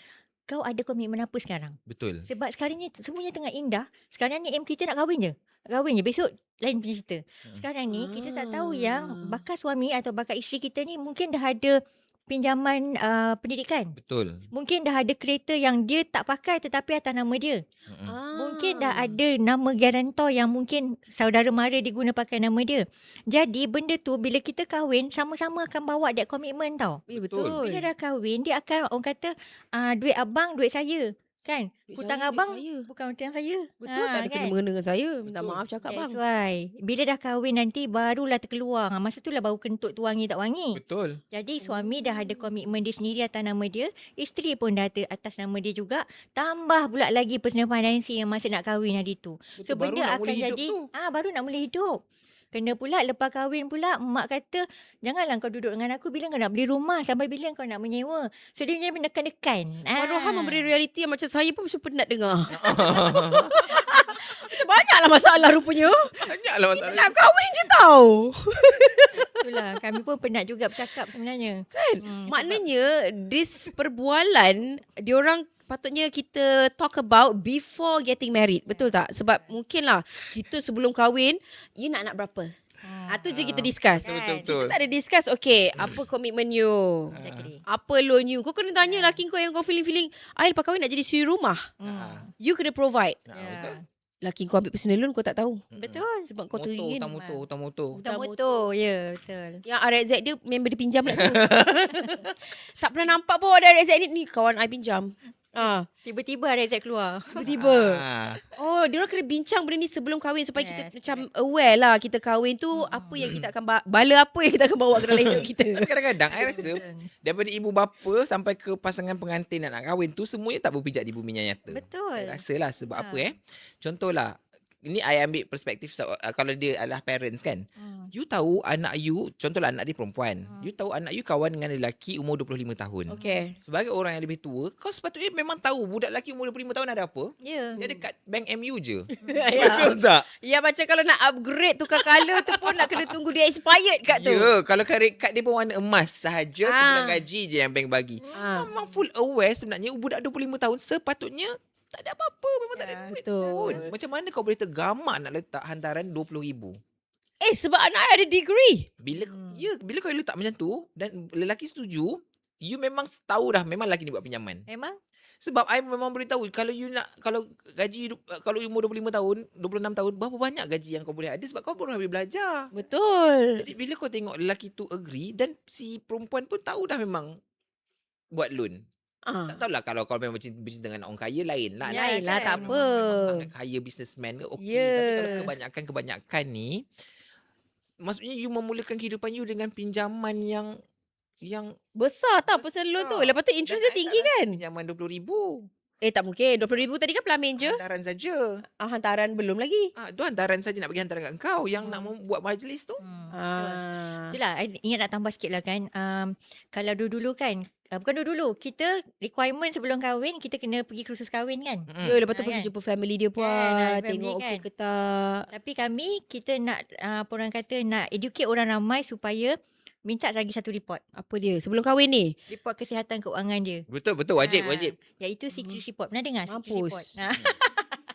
kau ada komitmen apa sekarang? Betul. Sebab sekarang ni semuanya tengah indah. Sekarang ni aim kita nak kahwin je. Nak kahwin je. Besok lain punya cerita. Sekarang ni kita tak tahu yang bakal suami atau bakal isteri kita ni mungkin dah ada pinjaman pendidikan. Betul. Mungkin dah ada kereta yang dia tak pakai tetapi atas nama dia. Mungkin dah ada nama garantor yang mungkin saudara mara dia guna pakai nama dia. Jadi benda tu bila kita kahwin sama-sama akan bawa that commitment tau. Betul. Bila dah kahwin dia akan orang kata duit abang duit saya. Kan? Duit Hutang saya, duit abang saya. bukan hutang saya. Betul tak ada kena-mengena dengan saya. Minta Betul. maaf cakap bang. That's why. Bila dah kahwin nanti barulah terkeluar. Masa tu lah baru kentut tu wangi tak wangi. Betul. Jadi suami dah ada komitmen dia sendiri atas nama dia. Isteri pun dah ada atas nama dia juga. Tambah pula lagi personal financing yang masa nak kahwin hari tu. So Betul, baru benda nak akan mula hidup jadi tu. baru nak mula hidup. Kena pula lepas kahwin pula mak kata janganlah kau duduk dengan aku bila kau nak beli rumah sampai bila kau nak menyewa. So dia macam menekan-nekan. Puan Rohan memberi realiti yang macam saya pun macam penat dengar. Macam banyaklah masalah rupanya. Banyaklah Kita masalah. nak kahwin je tau. Itulah kami pun penat juga bercakap sebenarnya. Kan? Maknanya this perbualan diorang patutnya kita talk about before getting married. Betul tak? Sebab mungkinlah kita sebelum kahwin, you nak anak berapa? Tu je kita discuss. Betul-betul. Kita tak ada discuss, okay, apa komitmen you? Exactly. Apa loan you? Kau kena tanya laki kau yang kau feeling-feeling, I lepas kahwin nak jadi suri rumah. You kena provide. Betul. Laki kau ambil personal loan kau tak tahu. Betul. Sebab kau Motor, teringin. hutang motor. Hutang motor. Ya, betul. Yang RXZ dia member dia pinjam lah tu. Tak pernah nampak pun ada RXZ ni kawan I pinjam. Tiba-tiba ada Zack keluar. Tiba-tiba. Ah. Oh, dia orang kena bincang benda ni sebelum kahwin supaya kita Yes, macam aware lah kita kahwin tu apa yang kita akan bala apa yang kita akan bawa ke dalam hidup kita. Tapi kadang-kadang I rasa daripada ibu bapa sampai ke pasangan pengantin nak kahwin tu semuanya tak berpijak di bumi yang nyata. Betul. Saya rasalah sebab apa contohlah ini I ambil perspektif kalau dia adalah parents kan. You tahu anak you, contohlah anak dia perempuan. You tahu anak you kawan dengan lelaki umur 25 tahun. Okay. Sebagai orang yang lebih tua, kau sepatutnya memang tahu budak lelaki umur 25 tahun ada apa. Ya. Dia ada kat bank MU je. Ya. Betul tak? Ya macam kalau nak upgrade tukar colour tu pun nak kena tunggu dia expired kat tu. Ya, kalau credit card dia pun warna emas sahaja sebulan gaji je yang bank bagi. Memang full aware sebenarnya budak 25 tahun sepatutnya tak ada apa-apa, memang tak ada duit betul. pun. Macam mana kau boleh tergamak nak letak hantaran 20,000? Sebab anak I ada degree. Bila kau letak macam tu dan lelaki setuju, you memang tahu dah memang lelaki ni buat pinjaman. Memang? Sebab I memang beritahu kalau gaji kalau umur 25 tahun, 26 tahun, berapa banyak gaji yang kau boleh ada sebab kau baru habis belajar. Betul. Jadi bila kau tengok lelaki tu agree dan si perempuan pun tahu dah memang buat loan. Tak tahulah kalau kau memang bercinta dengan orang kaya lain lah. Lain lah, tak apa. Memang sangat kaya businessman ke okey. Yeah. Tapi kalau kebanyakan ni maksudnya you memulakan kehidupan you dengan pinjaman yang Besar tau personal loan tu. Lepas tu interest dia tinggi kan? pinjaman 20,000. Tak mungkin. 20,000 tadi kan pelamin je. Hantaran saja. Hantaran belum lagi. Tu hantaran saja nak bagi hantaran kat kau yang nak buat majlis tu. Itulah, I ingat nak tambah sikit lah kan. Kalau dulu-dulu kan, bukan dulu-dulu, kita requirement sebelum kahwin, kita kena pergi kursus kahwin kan. Ya, lepas tu Ah, pergi kan? jumpa family dia pun. Kan, family Tengok okey kan. ke tak. Tapi kita nak, orang kata nak educate orang ramai supaya minta lagi satu report. Apa dia? Sebelum kahwin ni? Report kesihatan keuangan dia. Betul wajib. Iaitu secret report. Pernah dengar secret Mampus. report?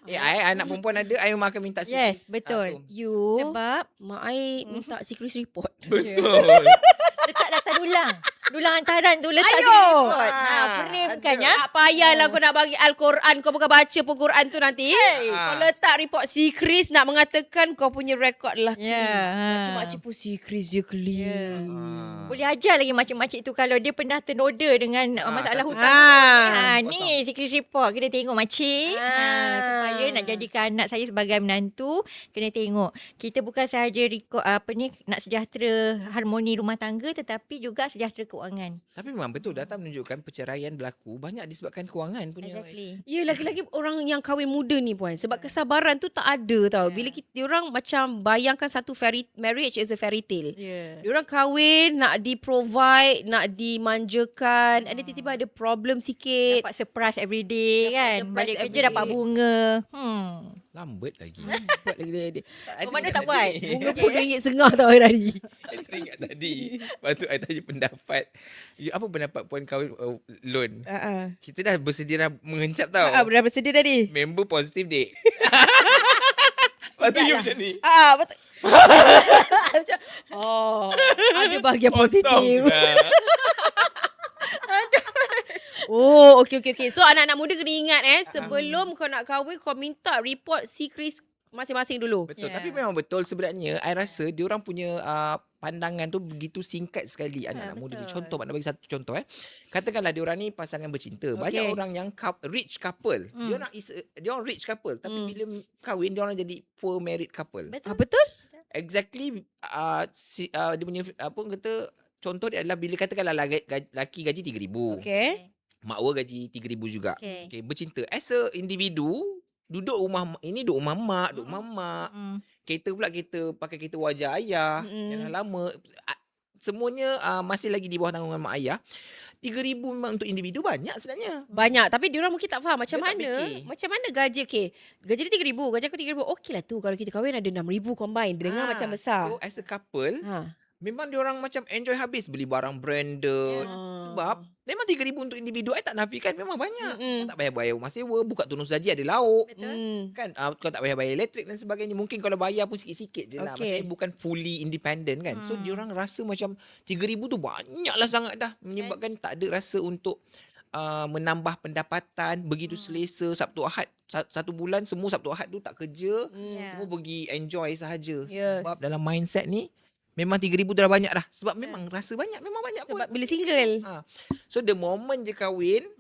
Anak perempuan ada, I memang akan minta Yes, secret. betul. You Sebab mak I minta secret report. Betul. letak data dulang hantaran tu letak Ayo! secret report. Frame kan ya. Tak payahlah kau nak bagi Al-Quran. Kau bukan baca pun Quran tu nanti. Kau letak report secret nak mengatakan kau punya rekod lelaki. Makcik-makcik pun secret je clear. Boleh ajar lagi makcik-makcik tu kalau dia pernah ternoda dengan masalah satu- hutang. Ni secret report kena tengok makcik. Supaya nak jadikan anak saya sebagai menantu kena tengok. Kita bukan sahaja nak sejahtera harmoni rumah tangga tetapi juga sejahtera kewangan. Tapi memang betul data menunjukkan perceraian berlaku banyak disebabkan kewangan punya. Exactly. Ya, lagi-lagi orang yang kahwin muda ni puan. Sebab kesabaran tu tak ada tau. Bila orang macam bayangkan satu marriage is a fairy tale. Diorang kahwin, nak di-provide, nak dimanjakan. Ada tiba-tiba ada problem sikit. Dapat surprise everyday kan. surprise Balik kerja everyday. dapat bunga. Lambat lagi. Buat lagi dia. Mana tak buat? Bunga pun RM2.50 tau hari tadi. I teringat tadi. Lepas tu I tanya pendapat. Apa pendapat puan kahwin loan? Kita dah bersedia dah mengencap tau. Dah bersedia tadi. Member positif dek. Lepas tu you macam ni. Betul. Macam, ada bahagian positif. Potong lah. Oh, okey. So anak-anak muda kena ingat sebelum kau nak kahwin kau minta report secret masing-masing dulu. Betul. Tapi memang betul sebenarnya I rasa diorang punya pandangan tu begitu singkat sekali anak-anak muda ni. Contoh, nak bagi satu contoh Katakanlah diorang ni pasangan bercinta. Banyak orang yang rich couple. Diorang rich couple tapi bila kahwin diorang jadi poor married couple. Betul? Exactly dia punya apa orang kata contoh dia adalah bila katakanlah laki gaji 3,000. Okay. Mak wa gaji 3,000 juga. Okay. Bercinta as a individu duduk rumah mak, duduk rumah mak. Kereta pula pakai kereta wajah ayah yang dah lama. Semuanya masih lagi di bawah tanggungan mak ayah. 3,000 memang untuk individu banyak sebenarnya. Banyak. Tapi diorang mungkin tak faham macam Dia tak mana. fikir. Macam mana gaji gaji dia 3,000, gaji aku 3,000. Okey lah tu kalau kita kahwin ada 6,000 combine. Dengar macam besar. So as a couple memang diorang macam enjoy habis beli barang branded. Sebab memang 3,000 untuk individu. I tak nafikan memang banyak. Kau tak payah bayar rumah sewa, buka tunus saji ada lauk. Kan kau tak payah bayar elektrik dan sebagainya. Mungkin kalau bayar pun sikit-sikit je lah. Maksudnya bukan fully independent kan. So diorang rasa macam 3,000 tu banyaklah sangat dah. Menyebabkan tak ada rasa untuk menambah pendapatan begitu selesa. Sabtu Ahad satu bulan semua Sabtu Ahad tu tak kerja. Semua pergi enjoy sahaja. Sebab dalam mindset ni memang 3,000 tu dah banyak dah. Sebab memang rasa banyak. Memang banyak pun. Sebab bila single. So the moment je kahwin,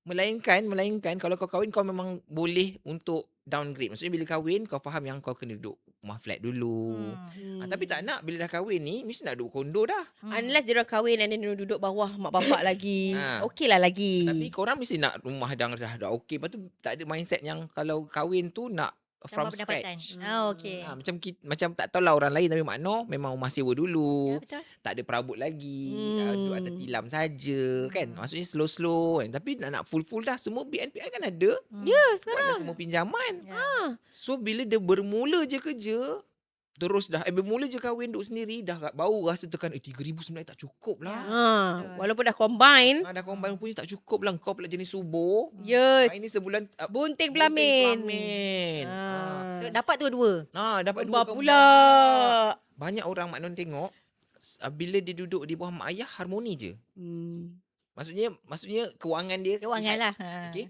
Melainkan kalau kau kahwin kau memang boleh untuk downgrade. Maksudnya bila kahwin kau faham yang kau kena duduk rumah flat dulu. Tapi tak nak bila dah kahwin ni mesti nak duduk kondo dah. Unless dia orang kahwin and then dia duduk bawah mak bapak lagi. Okey lah lagi. Tapi korang mesti nak rumah dah okey. Lepas tu tak ada mindset yang kalau kahwin tu nak from scratch. Okey. Macam tak tahulah orang lain tapi makno memang rumah sewa dulu. Betul. Tak ada perabot lagi. Duduk atas tilam saja kan. Maksudnya slow-slow kan. Tapi nak full-full dah semua BNPL kan ada. Buat dah semua pinjaman. So bila dia bermula je kerja terus dah bermula je kahwin duduk sendiri dah baru rasa tekan 3,000 sebenarnya tak cukup lah. Walaupun dah combine. Dah combine punya tak cukup lah. Kau pula jenis subur. Ini sebulan Bunting pelamin. Dapat dua-dua. Dapat Kembar dua pula. Banyak orang maknon tengok bila dia duduk di bawah mak ayah harmoni je. Maksudnya kewangan dia Kewangan lah. Okay.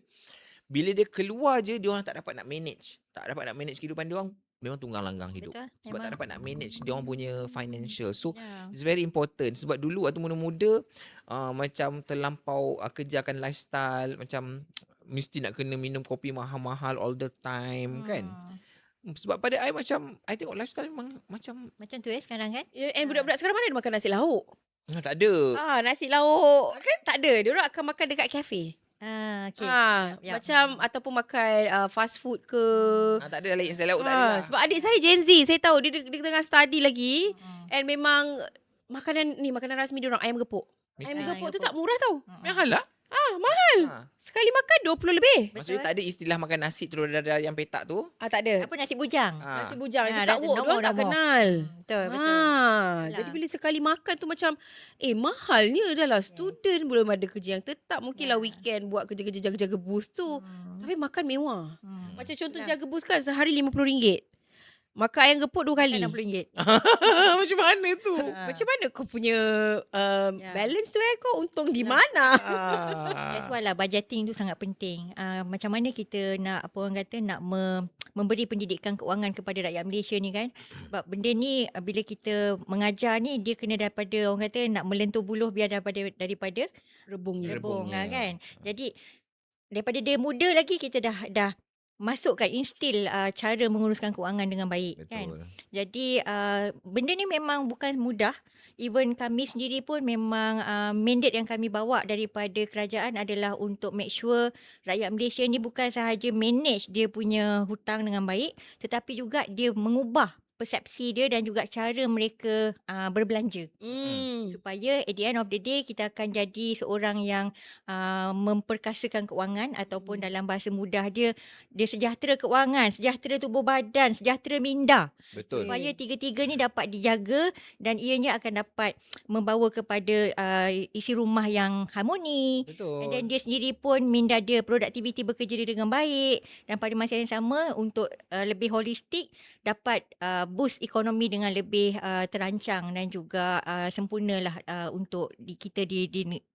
Bila dia keluar je dia orang tak dapat nak manage. Tak dapat nak manage kehidupan dia orang. Memang tunggang langgang hidup. Betul, sebab memang. tak dapat nak manage dia orang punya financial. So it's very important. Sebab dulu waktu muda-muda macam terlampau kejarkan lifestyle. Macam mesti nak kena minum kopi mahal-mahal all the time kan. Sebab pada I tengok lifestyle memang macam tu sekarang kan. And budak-budak sekarang mana dia makan nasi lauk? tak ada. Nasi lauk tak ada. Dia orang akan makan dekat kafe. Okay. Macam ataupun makan fast food ke. Tak ada lauk tak ada lah. Sebab adik saya Gen Z, saya tahu dia tengah study lagi. And memang makanan rasmi dia orang ayam gepuk. Ayam gepuk tu tak murah tau. Mahal lah. Mahal. Ha. Sekali makan 20 lebih. Maksudnya tak ada istilah makan nasi telur dadah yang petak tu. Tak ada. Apa nasi bujang? Ha. Nasi bujang. Ah, Cakap dah- wok, no diorang more, tak no more. kenal. Betul. Jadi Itulah. bila sekali makan tu macam mahalnya dah lah. Student belum ada kerja yang tetap. Mungkinlah weekend buat kerja-kerja jaga-jaga booth tu. Tapi makan mewah. Macam contoh Itulah. jaga booth kan sehari RM50. Makan ayam gepuk 2 kali. RM60. Macam mana tu? Macam mana kau punya Ya. balance tu kau untung di mana? That's why lah budgeting tu sangat penting. Macam mana kita nak apa orang kata nak memberi pendidikan keuangan kepada rakyat Malaysia ni kan. Sebab benda ni bila kita mengajar ni dia kena daripada orang kata nak melentur buluh biar daripada Rebungnya. rebung Rebungnya. kan. Jadi daripada dia muda lagi kita dah masukkan instill cara menguruskan keuangan dengan baik kan. Betul. Jadi benda ni memang bukan mudah. Even kami sendiri pun memang mandate yang kami bawa daripada kerajaan adalah untuk make sure rakyat Malaysia ni bukan sahaja manage dia punya hutang dengan baik tetapi juga dia mengubah persepsi dia dan juga cara mereka berbelanja. Supaya at the end of the day kita akan jadi seorang yang memperkasakan keuangan ataupun dalam bahasa mudah dia sejahtera keuangan, sejahtera tubuh badan, sejahtera minda. Betul. Supaya tiga-tiga ni dapat dijaga dan ianya akan dapat membawa kepada isi rumah yang harmoni. Betul. Dan dia sendiri pun minda dia produktiviti bekerja dia dengan baik dan pada masa yang sama untuk lebih holistik dapat boost ekonomi dengan lebih terancang dan juga sempurnalah untuk kita di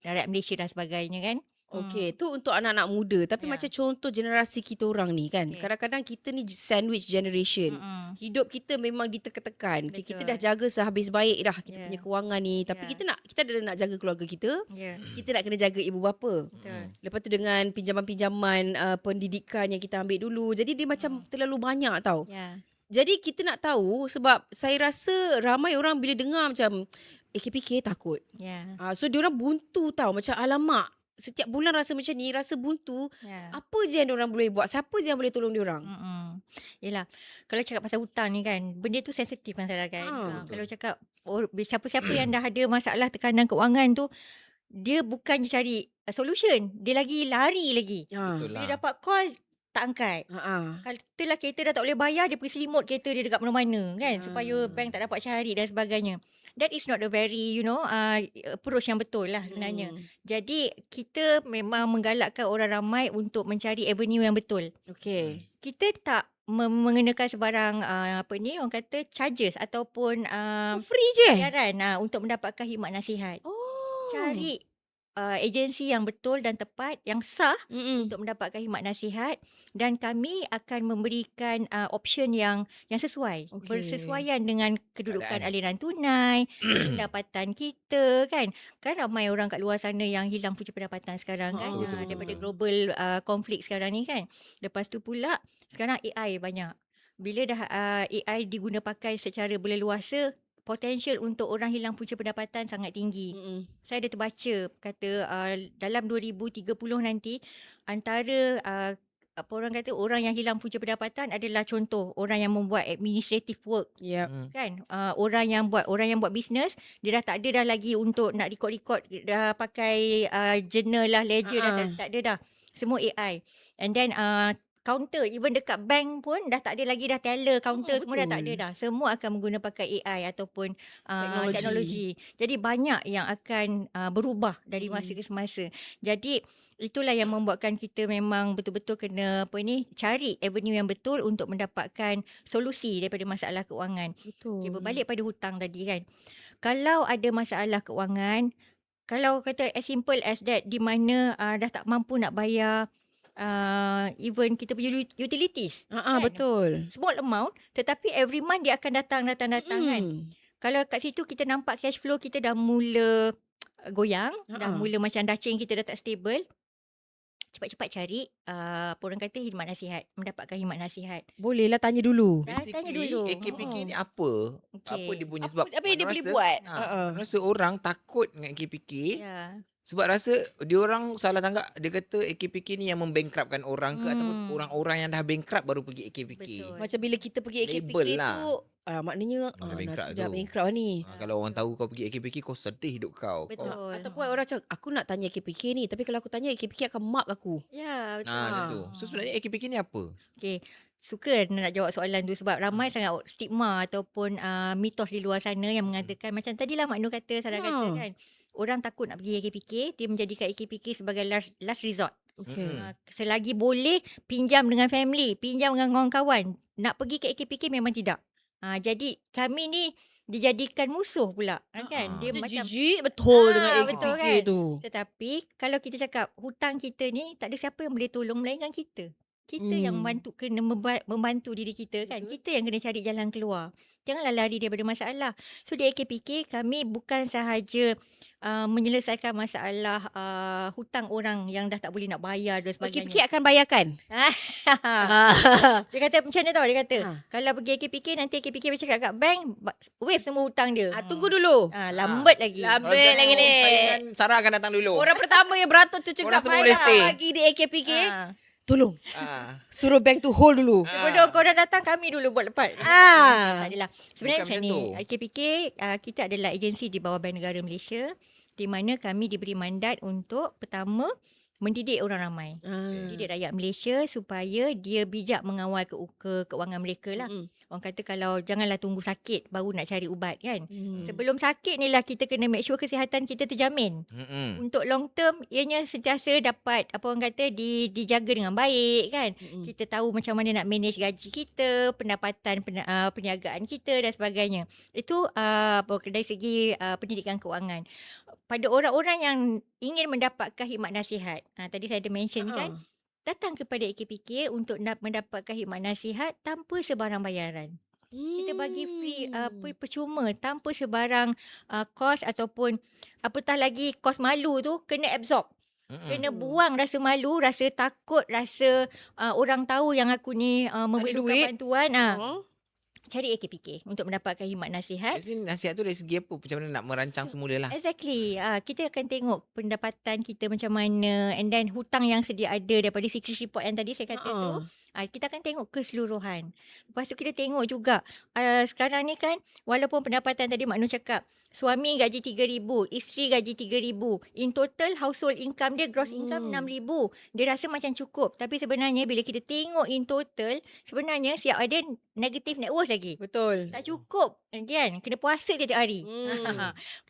rakyat Malaysia dan sebagainya kan. Okey, tu untuk anak-anak muda. Tapi Ya. macam contoh generasi kita orang ni kan. Okey. Kadang-kadang kita ni sandwich generation. Hidup kita memang ditekan-tekan. Okay, kita dah jaga sehabis baik dah kita Ya. punya kewangan ni. Tapi Ya. kita ada nak jaga keluarga kita. Ya. Kita nak kena jaga ibu bapa. Betul. Lepas tu dengan pinjaman-pinjaman pendidikan yang kita ambil dulu. Jadi dia macam terlalu banyak tau. Ya. Jadi kita nak tahu sebab saya rasa ramai orang bila dengar macam AKPK takut. Ya. So diorang buntu tau. Macam alamak. Setiap bulan rasa macam ni, rasa buntu. Ya. Apa je yang diorang boleh buat? Siapa je yang boleh tolong diorang? Yelah, kalau cakap pasal hutang ni kan, benda tu sensitif masalah kan. Kalau cakap siapa-siapa yang dah ada masalah tekanan keuangan tu, dia bukannya cari solution, dia lagi lari lagi. Betul Bila lah. dapat call, tak angkat. Katalah kereta dah tak boleh bayar, dia pergi selimut kereta dia dekat mana-mana kan, supaya bank tak dapat cari dan sebagainya. That is not a very approach yang betul lah sebenarnya. Jadi kita memang menggalakkan orang ramai untuk mencari avenue yang betul. Okay. Kita tak mengenakan sebarang orang kata charges ataupun Free je? bayaran untuk mendapatkan khidmat nasihat. Cari agensi yang betul dan tepat, yang sah untuk mendapatkan khidmat nasihat dan kami akan memberikan option yang sesuai, Okey. bersesuaian dengan kedudukan Keadaan. aliran tunai, pendapatan kita kan. Kan ramai orang kat luar sana yang hilang punca pendapatan sekarang kan, Betul, betul, daripada betul. global konflik sekarang ni kan. Lepas tu pula sekarang AI banyak. Bila dah AI diguna pakai secara berleluasa, potential untuk orang hilang punca pendapatan sangat tinggi. Saya ada terbaca kata dalam 2030 nanti antara orang kata orang yang hilang punca pendapatan adalah contoh orang yang membuat administrative work Yep. kan, orang yang buat bisnes dia dah tak ada dah lagi untuk nak record dah pakai journal lah, ledger dah tak ada dah, semua AI. And then counter even dekat bank pun dah tak ada lagi dah, teller counter semua dah tak ada betul. dah, semua akan menggunakan pakai AI ataupun Teknologi. teknologi. Jadi banyak yang akan berubah dari masa ke semasa. Jadi itulah yang membuatkan kita memang betul-betul kena cari avenue yang betul untuk mendapatkan solusi daripada masalah keuangan. Betul. Okay, berbalik pada hutang tadi kan. Kalau ada masalah keuangan, kalau kata as simple as that, di mana dah tak mampu nak bayar even kita punya utilities. kan? Betul. Small amount tetapi every month dia akan datang kan. Kalau kat situ kita nampak cash flow kita dah mula goyang, dah mula macam dacing kita dah tak stable. Cepat-cepat cari orang kata khidmat nasihat, mendapatkan khidmat nasihat. Bolehlah tanya dulu. Tanya dulu. AKPK ni apa? Okey. Apa dia punya Apa- sebab apa yang dia mana boleh rasa- buat? Rasa orang takut dengan AKPK. Ya. Sebab rasa diorang salah tangkap, dia kata AKPK ni yang membankruptkan orang ke ataupun orang-orang yang dah bankrupt baru pergi AKPK. Betul. Macam bila kita pergi AKPK Label lah. tu maknanya Dah bankrupt nanti dah tu. bankrupt ni. Kalau orang tahu kau pergi AKPK, kau sedih hidup kau. Betul. Kau, Ataupun orang cakap aku nak tanya AKPK ni, tapi kalau aku tanya AKPK akan mark aku. Ya, betul. macam tu. So sebenarnya AKPK ni apa? Okey. Suka nak jawab soalan tu sebab ramai sangat stigma ataupun mitos di luar sana yang mengatakan macam tadilah Mak Nur kata, Sarah kata kan. Orang takut nak pergi AKPK, dia menjadikan AKPK sebagai last resort. Okay. Selagi boleh pinjam dengan family, pinjam dengan kawan-kawan. Nak pergi ke AKPK memang tidak. Jadi kami ni dijadikan musuh pula kan. Dia Dia macam jijik betul dengan AKPK betul kan? tu. tetapi kalau kita cakap hutang kita ni tak ada siapa yang boleh tolong melainkan kita. Kita yang membantu, kena membantu diri kita kan. Betul. Kita yang kena cari jalan keluar. Janganlah lari daripada masalah. So di AKPK kami bukan sahaja menyelesaikan masalah hutang orang yang dah tak boleh nak bayar dan sebagainya. AKPK akan bayarkan. Dia kata macam mana tau, dia kata kalau pergi AKPK nanti AKPK bercakap kat bank waive semua hutang dia. Tunggu dulu. Lambat lagi. Lambat lagi ni. Saingan Sarah akan datang dulu. Orang pertama yang beratur tu cakap Orang semua boleh stay. pagi di AKPK. Tolong. Ah. Suruh bank tu hold dulu. Sebelum korang datang kami dulu buat lepas. Tak adalah. Sebenarnya Bukan macam macam ni. tu. AKPK kita adalah agensi di bawah Bank Negara Malaysia di mana kami diberi mandat untuk pertama mendidik orang ramai. Didik rakyat Malaysia supaya dia bijak mengawal keuangan mereka lah. Orang kata kalau janganlah tunggu sakit baru nak cari ubat kan. Sebelum sakit ni lah kita kena make sure kesihatan kita terjamin. Untuk long term ianya sentiasa dapat apa orang kata dijaga dengan baik kan. Kita tahu macam mana nak manage gaji kita, pendapatan perniagaan kita dan sebagainya. Itu dari segi pendidikan keuangan. Pada orang-orang yang ingin mendapatkan khidmat nasihat. Tadi saya ada mention kan. Datang kepada AKPK untuk mendapatkan khidmat nasihat tanpa sebarang bayaran. Kita bagi free percuma tanpa sebarang kos ataupun apatah lagi kos malu tu kena absorb. Kena buang rasa malu, rasa takut, rasa orang tahu yang aku ni memerlukan bantuan. Cari AKPK untuk mendapatkan khidmat nasihat. Nasihat tu dari segi apa? Macam mana nak merancang semula lah. Exactly. Kita akan tengok pendapatan kita macam mana and then hutang yang sedia ada daripada secret report yang tadi saya kata tu. Kita akan tengok keseluruhan. Lepas tu kita tengok juga sekarang ni kan walaupun pendapatan tadi Mak Nur cakap suami gaji 3,000, isteri gaji 3,000. In total household income dia gross income 6,000. Dia rasa macam cukup. Tapi sebenarnya bila kita tengok in total sebenarnya siap ada negative net worth lagi. Betul. Tak cukup kan. Kena puasa tiap-tiap hari.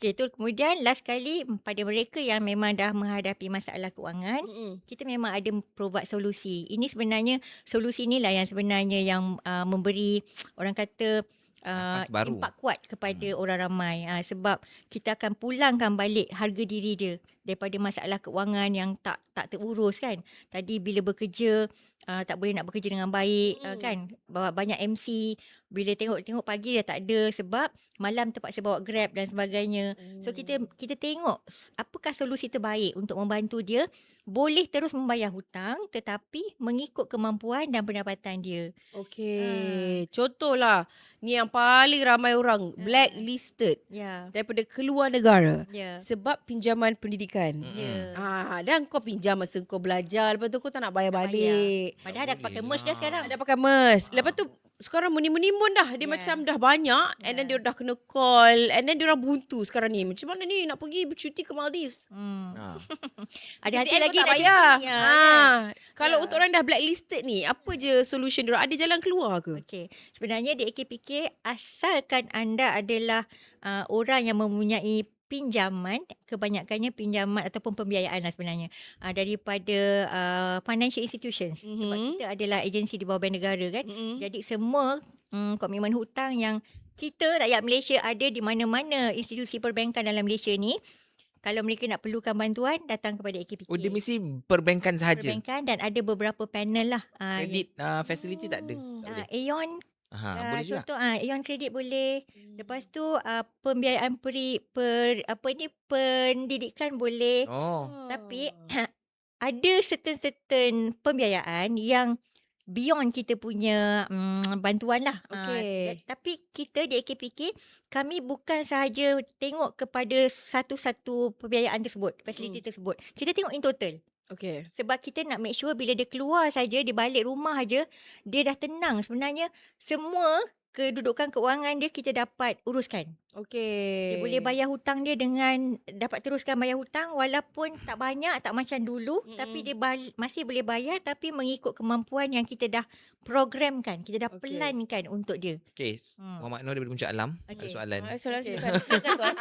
Okey, tu kemudian last kali pada mereka yang memang dah menghadapi masalah keuangan, kita memang ada provide solusi. Ini sebenarnya solusi inilah yang sebenarnya yang memberi orang kata impak kuat kepada orang ramai sebab kita akan pulangkan balik harga diri dia daripada masalah keuangan yang tak terurus kan. Tadi bila bekerja tak boleh nak bekerja dengan baik kan. Banyak MC bila tengok pagi dah tak ada sebab malam terpaksa bawa Grab dan sebagainya. So kita tengok apakah solusi terbaik untuk membantu dia boleh terus membayar hutang tetapi mengikut kemampuan dan pendapatan dia. Okey. Contohlah ni yang paling ramai orang blacklisted daripada keluar negara sebab pinjaman pendidikan. Dan kau pinjam masa kau belajar, lepas tu kau tak nak bayar balik. Padahal dah pakai MERS dah sekarang. Dah pakai MERS. Lepas tu sekarang menimbun dah. Dia macam dah banyak and then dia dah kena call and then dia orang buntu sekarang ni. Macam mana ni nak pergi bercuti ke Maldives? Ada hati lagi tak nak bayar. cuti. Kalau untuk orang dah blacklisted ni, apa je solution dia orang? Ada jalan keluar ke? Okey. Sebenarnya di AKPK asalkan anda adalah orang yang mempunyai pinjaman, kebanyakannya pinjaman ataupun pembiayaan lah sebenarnya daripada financial institutions. Sebab kita adalah agensi di bawah Bank Negara kan. Jadi semua komitmen hutang yang kita rakyat Malaysia ada di mana-mana institusi perbankan dalam Malaysia ni, kalau mereka nak perlukan bantuan datang kepada AKPK. Dia mesti perbankan sahaja. Perbankan dan ada beberapa panel lah. Kredit facility tak ada. Aeon boleh juga. contoh Aeon Kredit boleh. Lepas tu pembiayaan pendidikan boleh. Tapi ada certain pembiayaan yang beyond kita punya bantuan lah. Okey. Tapi kita di AKPK, kami bukan sahaja tengok kepada satu-satu pembiayaan tersebut, fasiliti tersebut. Kita tengok in total. Okay. Sebab kita nak make sure bila dia keluar saja, dia balik rumah aja, dia dah tenang. Sebenarnya semua kedudukan keuangan dia kita dapat uruskan. Okay. Dia boleh bayar hutang dia dengan dapat teruskan bayar hutang walaupun tak banyak, tak macam dulu, tapi dia masih boleh bayar tapi mengikut kemampuan yang kita dah programkan, kita dah plankan untuk dia. Okay, Muhammad Nur daripada Puncak Alam. Ada soalan. Soalan silakan tuan.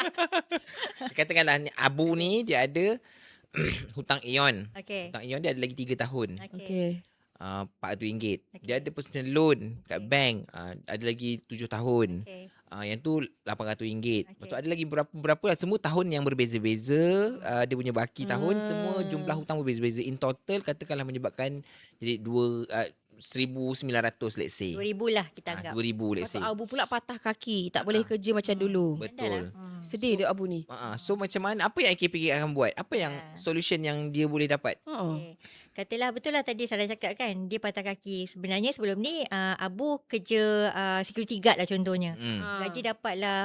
Katakanlah ni, Abu ni dia ada hutang Aeon. Okey. Hutang Aeon dia ada lagi 3 tahun. Okay. RM400. Dia ada personal loan kat bank. Ada lagi 7 tahun. Okey. Yang tu RM800. Lepas tu ada lagi berapa lah. Semua tahun yang berbeza-beza. Dia punya baki tahun. Semua jumlah hutang berbeza-beza. In total katakanlah menyebabkan jadi 1,900 let's say. 2,000 lah kita anggap. 2,000 let's say. Abu pula patah kaki. Tak boleh kerja macam dulu. Betul. Sedih dia Abu ni. So macam mana, apa yang AKPK akan buat? Apa yang solution yang dia boleh dapat? Okay. Katalah betul lah tadi Sarah cakap kan, dia patah kaki. Sebenarnya sebelum ni Abu kerja security guard lah contohnya. Gaji dapatlah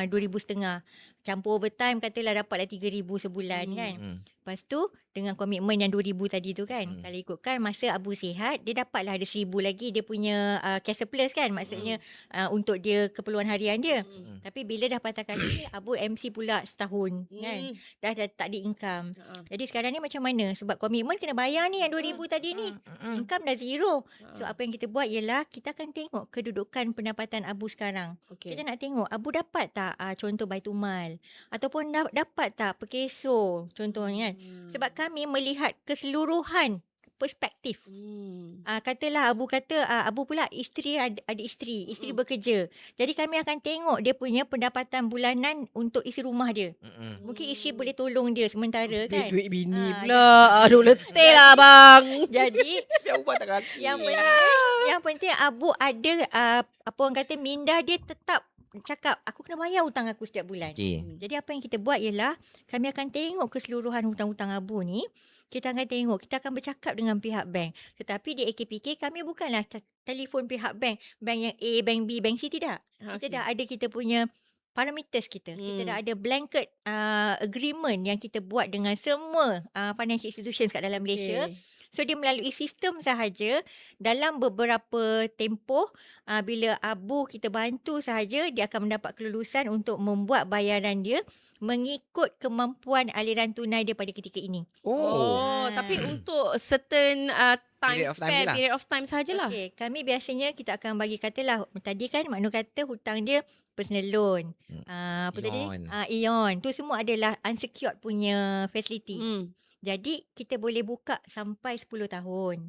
2,500. Campur overtime katalah dapatlah 3,000 sebulan kan. Lepas tu dengan komitmen yang 2,000 tadi tu kan. Kalau ikutkan masa Abu sihat, dia dapatlah ada 1,000 lagi dia punya cash surplus kan. Maksudnya untuk dia keperluan harian dia. Tapi bila dah patah kaki, Abu MC pula setahun kan. Dah tak ada income. Jadi sekarang ni macam mana? Sebab komitmen kena bayar ni yang 2,000 tadi ni. Income dah zero. So apa yang kita buat ialah kita akan tengok kedudukan pendapatan Abu sekarang. Kita nak tengok Abu dapat tak contoh Baitumal ataupun dapat tak perkeso contohnya kan. Sebab kami melihat keseluruhan perspektif. Katalah Abu kata Abu pula isteri ada isteri bekerja. Jadi kami akan tengok dia punya pendapatan bulanan untuk isi rumah dia. Mungkin isteri boleh tolong dia sementara kan. Duit bini pula. Aduh letih lah bang. Jadi Dia ubah tak kaki. yang penting Abu ada apa orang kata minda dia tetap cakap aku kena bayar hutang aku setiap bulan. Jadi apa yang kita buat ialah kami akan tengok keseluruhan hutang-hutang Abu ni. Kita akan tengok, kita akan bercakap dengan pihak bank. Tetapi di AKPK kami bukanlah telefon pihak bank. Bank yang A, bank B, bank C tidak. Kita dah ada kita punya parameters kita. Kita dah ada blanket agreement yang kita buat dengan semua financial institutions kat dalam Malaysia. So dia melalui sistem sahaja dalam beberapa tempoh bila Abu kita bantu sahaja dia akan mendapat kelulusan untuk membuat bayaran dia mengikut kemampuan aliran tunai dia pada ketika ini. Tapi untuk certain period of time sahajalah. Okay, kami biasanya kita akan bagi katalah tadi kan Mak Nur kata hutang dia personal loan. Aeon. Tu semua adalah unsecured punya facility. Jadi kita boleh buka sampai 10 tahun.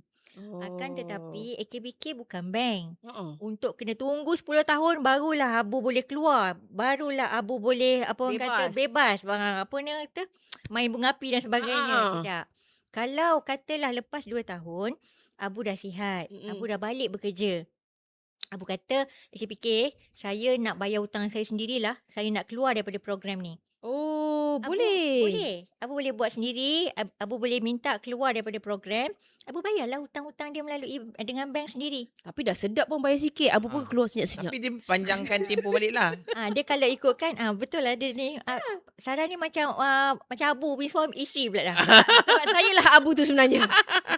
Akan tetapi AKBK bukan bank. Untuk kena tunggu 10 tahun barulah Abu boleh keluar. Barulah Abu boleh bebas. Apa ni kata main bunga api dan sebagainya. Tidak. Kalau katalah lepas 2 tahun Abu dah sihat, Abu dah balik bekerja. Abu kata AKBK, saya nak bayar hutang saya sendirilah. Saya nak keluar daripada program ni. Boleh. Abu boleh buat sendiri. Abu boleh minta keluar daripada program. Abu bayarlah hutang-hutang dia melalui dengan bank sendiri. Tapi dah sedap pun bayar sikit. Abu pun keluar senyap-senyap. Tapi dia panjangkan tempoh balik lah. Dia kalau ikutkan betul lah dia ni. Sarah ni macam Abu punya suami isteri pula dah. Sebab saya lah Abu tu sebenarnya.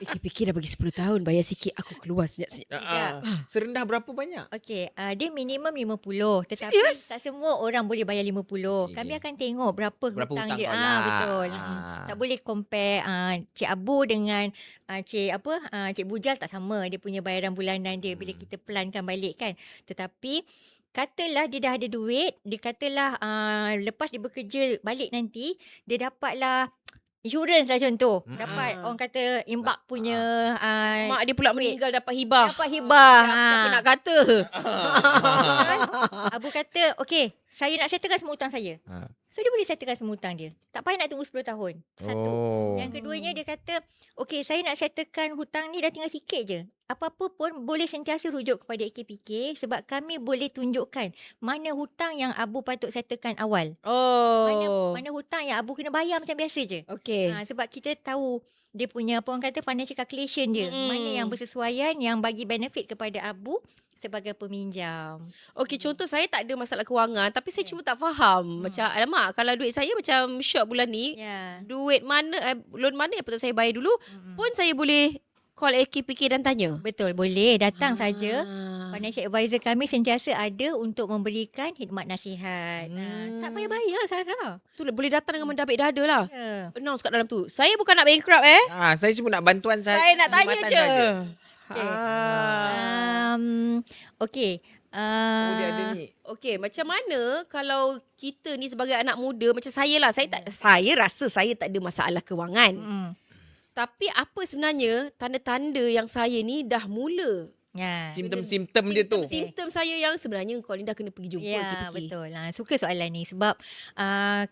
Fikir dah bagi 10 tahun bayar sikit. Aku keluar senyap-senyap. Serendah berapa banyak? Okey, dia minimum 50. Tetapi tak semua orang boleh bayar 50. Kami akan tengok berapa hutang dia. Betul. Tak boleh compare Cik Abu dengan Cik Bujal tak sama dia punya bayaran bulanan dia bila kita plankan balik kan. Tetapi katalah dia dah ada duit, dia katalah lepas dia bekerja balik nanti dia dapatlah insurans lah contoh. Dapat orang kata imbak punya mak dia pula meninggal dapat hibah. Dapat hibah. Siapa nak kata? Abu kata okey, saya nak settlekan semua hutang saya. So dia boleh settlekan semua hutang dia. Tak payah nak tunggu 10 tahun. Satu. Yang keduanya dia kata, okey saya nak settlekan hutang ni dah tinggal sikit je. Apa-apa pun boleh sentiasa rujuk kepada AKPK sebab kami boleh tunjukkan mana hutang yang Abu patut settlekan awal. Mana hutang yang Abu kena bayar macam biasa je. Okey. Sebab kita tahu dia punya apa orang kata financial calculation dia. Mana yang bersesuaian yang bagi benefit kepada Abu sebagai peminjam. Okey, contoh saya tak ada masalah kewangan tapi saya cuma tak faham. Macam alamak, kalau duit saya macam short bulan ni, duit mana loan mana yang patut saya bayar dulu pun saya boleh call AKPK dan tanya. Betul, boleh datang saja. Financial advisor kami sentiasa ada untuk memberikan khidmat nasihat. Tak payah bayar Sarah. Tu boleh datang dengan mendapik dada lah. Ya. Announce kat dalam tu. Saya bukan nak bankrupt Saya cuma nak bantuan saja. Saya nak tanya je. Saja. Okey. Dia ada ni. Okey, macam mana kalau kita ni sebagai anak muda macam saya lah, saya rasa saya tak ada masalah kewangan. Tapi apa sebenarnya tanda-tanda yang saya ni dah mula Simptom-simptom dia tu. Simptom saya yang sebenarnya kau ni dah kena pergi jumpa Ya, AKPK. betul. Suka soalan ni sebab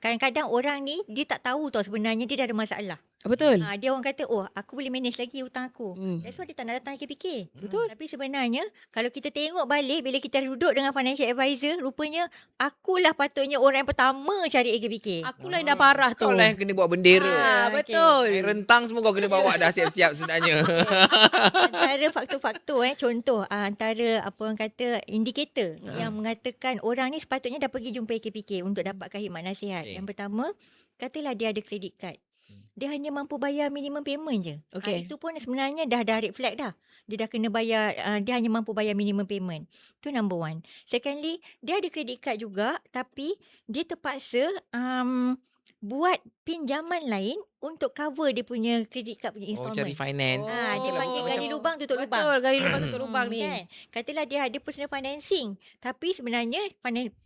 kadang-kadang orang ni dia tak tahu tau sebenarnya dia dah ada masalah. Betul. Dia orang kata, aku boleh manage lagi hutang aku. That's why dia tak nak datang AKPK. Betul. Tapi sebenarnya, kalau kita tengok balik, bila kita duduk dengan financial advisor, rupanya akulah patutnya orang yang pertama cari AKPK. Akulah yang dah parah tu. Kau lah yang kena bawa bendera. Betul. Air rentang semua kau kena bawa dah siap-siap sebenarnya. Antara faktor-faktor contoh antara apa orang kata indikator yang mengatakan orang ni sepatutnya dah pergi jumpa AKPK untuk dapatkan khidmat nasihat. Yang pertama, katalah dia ada credit card. Dia hanya mampu bayar minimum payment je. Okey. Itu pun sebenarnya dah red flag dah. Dia dah kena bayar, dia hanya mampu bayar minimum payment. Itu number one. Secondly, dia ada credit card juga tapi dia terpaksa buat pinjaman lain untuk cover dia punya credit card punya installment. Cari finance. Dia panggil gali lubang tutup lubang. Betul, gali lubang tutup lubang ni. Kan? Katalah dia ada personal financing. Tapi sebenarnya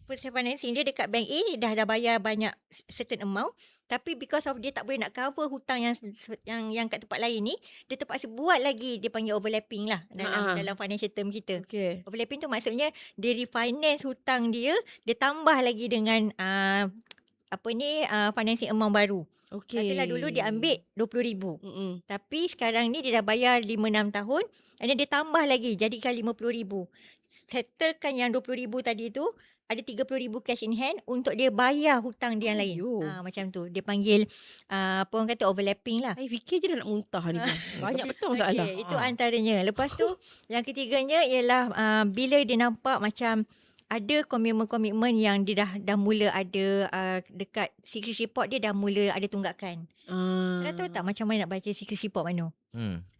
personal financing dia dekat bank A dah bayar banyak certain amount. Tapi because of dia tak boleh nak cover hutang yang kat tempat lain ni, dia terpaksa buat lagi, dia panggil overlapping lah dalam financial term kita. Okey. Overlapping tu maksudnya dia refinance hutang dia tambah lagi dengan financing amount baru. Okey. Katalah dulu dia ambil RM20,000. Tapi sekarang ni dia dah bayar 5-6 tahun. And then dia tambah lagi jadikan RM50,000. Settlekan yang RM20,000 tadi tu, ada RM30,000 cash in hand untuk dia bayar hutang dia yang lain. Macam tu. Dia panggil apa orang kata overlapping lah. Saya fikir je dah nak muntah ni. Banyak betul masalah. Okay, itu antaranya. Lepas tu yang ketiganya ialah bila dia nampak macam ada komitmen-komitmen yang dia dah mula ada dekat secret report dia dah mula ada tunggakan. Anda tahu tak macam mana nak baca secret report Manu?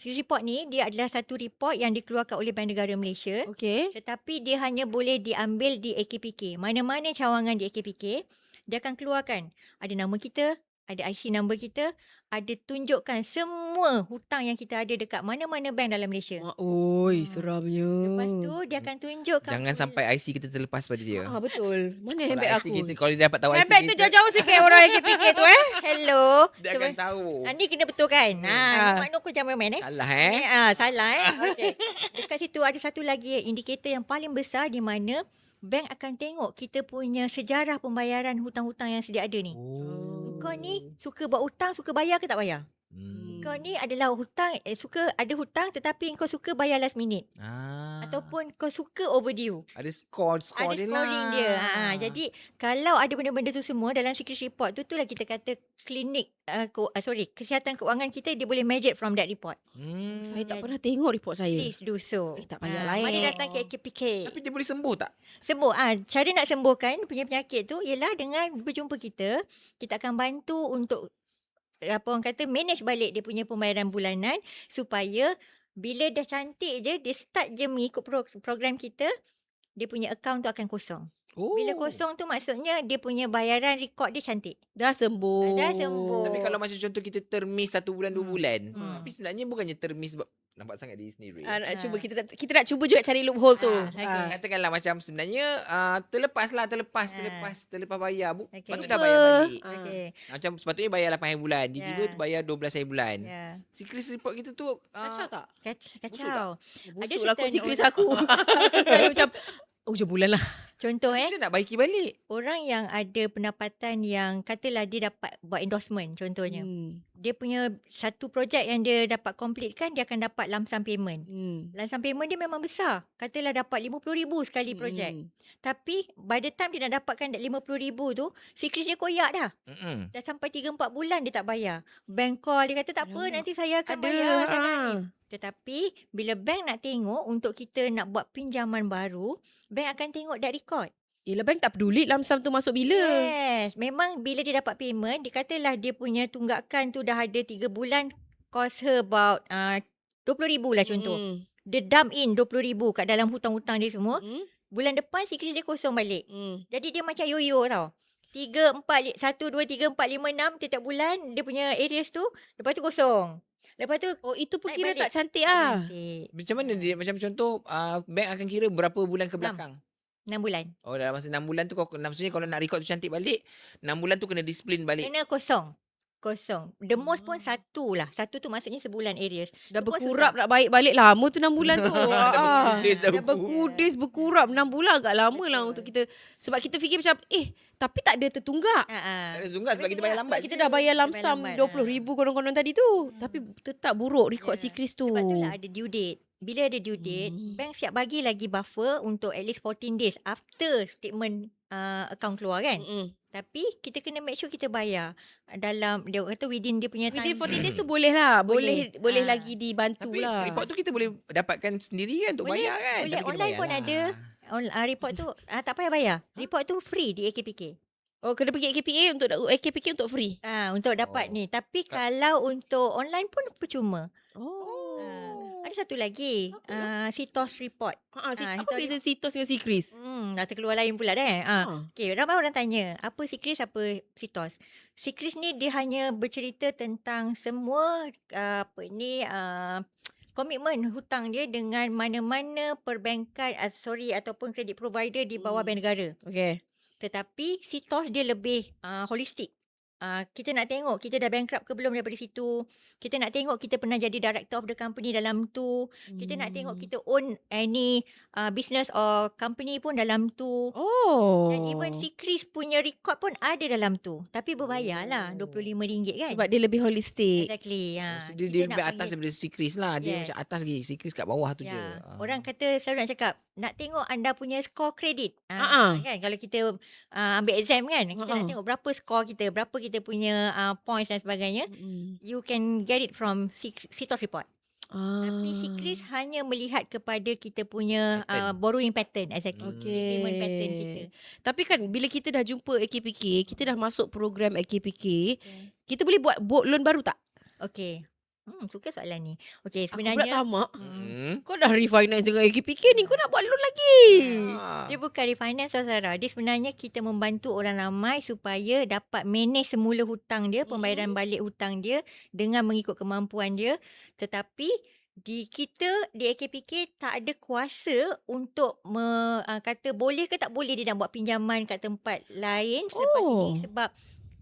Secret report ni dia adalah satu report yang dikeluarkan oleh Bank Negara Malaysia. Okey. Tetapi dia hanya boleh diambil di AKPK. Mana-mana cawangan di AKPK, dia akan keluarkan. Ada nama kita, ada IC number kita, ada tunjukkan semua hutang yang kita ada dekat mana-mana bank dalam Malaysia. Oi, seramnya. Lepas tu dia akan tunjukkan. Jangan sampai IC kita terlepas pada dia. Betul. Mana Kalau handbag IC aku? kita, kalau dia dapat tahu IC Handbag tu kita, jauh-jauh sikit orang AKPK tu Hello. dia akan tahu. Ni kena betulkan. Maknuk kau jangan main Salah salah Okey. Dekat situ ada satu lagi indikator yang paling besar di mana bank akan tengok kita punya sejarah pembayaran hutang-hutang yang sedia ada ni. Kau ni suka buat hutang, suka bayar ke tak bayar? Kau ni adalah hutang, suka ada hutang tetapi kau suka bayar last minute. Ataupun kau suka overdue. Ada score Ada dia scoring lah. dia. Jadi kalau ada benda-benda tu semua dalam secret report tu, itulah kita kata klinik kesihatan keuangan kita dia boleh measure from that report. Saya tak pernah tengok report saya. Please do so. Tak payahlah Mari datang ke AKPK. Tapi dia boleh sembuh tak? Sembuh. Cara nak sembuhkan punya penyakit tu ialah dengan berjumpa kita. Kita akan bantu untuk apa orang kata manage balik dia punya pembayaran bulanan supaya bila dah cantik je dia start je mengikut program kita, dia punya account tu akan kosong. Bila kosong tu maksudnya dia punya bayaran rekod dia cantik. Dah sembuh. Dah sembuh. Tapi kalau macam contoh kita termiss 1 bulan 2 bulan, tapi sebenarnya bukannya termiss sebab nampak sangat diri sendiri. Cuba kita nak cuba juga cari loophole tu. Katakanlah macam sebenarnya terlepas bayar. Patut dah Lupa. bayar balik. Okey. Macam sepatutnya bayar 8 hari bulan. Tiba-tiba bayar 12 hari bulan. Ya. Secret report kita tu Kacau tak? Kacau. Busuk lah kot secret aku. orang- Saya macam hujung bulan lah. Contoh Kita nak baiki balik. orang yang ada pendapatan yang katalah dia dapat buat endorsement contohnya. Dia punya satu projek yang dia dapat completekan, dia akan dapat lump sum payment. Lump sum payment dia memang besar. Katalah dapat RM50,000 sekali projek. Tapi by the time dia nak dapatkan RM50,000 tu, si Chris dia koyak dah. Dah sampai 3-4 bulan dia tak bayar. Bank call, dia kata tak apa, nanti saya akan bayar. Tetapi bila bank nak tengok untuk kita nak buat pinjaman baru, bank akan tengok that record. Yelah, bank tak peduli lump sum tu masuk bila. Yes. Memang bila dia dapat payment, dia katalah dia punya tunggakan tu dah ada 3 bulan, cost her about RM20,000 lah contoh. Dia dump in RM20,000 kat dalam hutang-hutang dia semua. Bulan depan si Chris dia kosong balik. Jadi dia macam yo-yo tau. 1, 2, 3, 4, 5, 6 tiap bulan dia punya areas tu, lepas tu kosong. Lepas tu itu pun naik kira balik. tak cantik ah. Cantik. Macam mana dia, macam contoh bank akan kira berapa bulan ke belakang? 6 bulan. Oh, dalam masa 6 bulan tu maksudnya kalau nak record tu cantik balik, 6 bulan tu kena disiplin balik. Kena kosong. The most pun 1 lah. 1 tu maksudnya sebulan areas. Dah Tu pun berkurap susah. nak baik balik lama tu 6 bulan tu. Dah berkudis, dah berkudis, berkurap 6 bulan agak lama lah untuk kita. Sebab kita fikir macam tapi tak ada tertunggak. Tak ada tunggak sebab kita bayar lambat. Sebab kita dah bayar lump sum RM20,000 konon-konon tadi tu. Tapi tetap buruk rekod si Chris tu. Sebab itulah ada due date. Bila ada due date, bank siap bagi lagi buffer untuk at least 14 days after statement account keluar kan. Tapi kita kena make sure kita bayar dalam, dia kata within dia punya time. Within 14 days tu boleh lah. Boleh lagi dibantu Tapi lah. report tu kita boleh dapatkan sendiri kan untuk bayar kan. Boleh, Tapi kita online bayar pun lah. ada. Report tu tak payah bayar. Report tu free di AKPK. Oh, kena pergi AKPK untuk free. Untuk dapat ni. Tapi kalau untuk online pun percuma. Ada satu lagi, CTOS report. Apa beza CTOS dengan si Chris? Dah terkeluar lain pula dah. Okay, ramai orang tanya, apa si Chris, apa CTOS. Si Chris ni dia hanya bercerita tentang semua komitmen hutang dia dengan mana-mana perbankan ataupun kredit provider di bawah bank negara. Okay. Tetapi CTOS dia lebih holistik. Kita nak tengok kita dah bankrupt ke belum daripada situ. Kita nak tengok kita pernah jadi director of the company dalam tu. Kita nak tengok kita own any business or company pun dalam tu. Dan even si Chris punya record pun ada dalam tu. Tapi berbayar lah RM25 kan. Sebab dia lebih holistik. Exactly. Dia lebih atas daripada si Chris lah. Dia macam atas lagi. Si Chris kat bawah tu je. Orang kata selalu nak cakap, nak tengok anda punya score kredit. Kan kalau kita ambil exam kan, kita nak tengok berapa skor kita, berapa kita punya points dan sebagainya. You can get it from CTOS report. Tapi si Chris hanya melihat kepada kita punya borrowing pattern. Exactly. Payment pattern kita. Tapi kan bila kita dah jumpa AKPK, kita dah masuk program AKPK, kita boleh buat loan baru tak? Okay. Suka soalan ni. Okay, Aku pula sebenarnya tamak. Kau dah refinance dengan AKPK ni, kau nak buat loan lagi. dia bukan refinance saudara. Dia sebenarnya kita membantu orang ramai supaya dapat manage semula hutang dia, pembayaran balik hutang dia dengan mengikut kemampuan dia. Tetapi di AKPK tak ada kuasa untuk kata boleh ke tak boleh dia nak buat pinjaman kat tempat lain selepas ini, sebab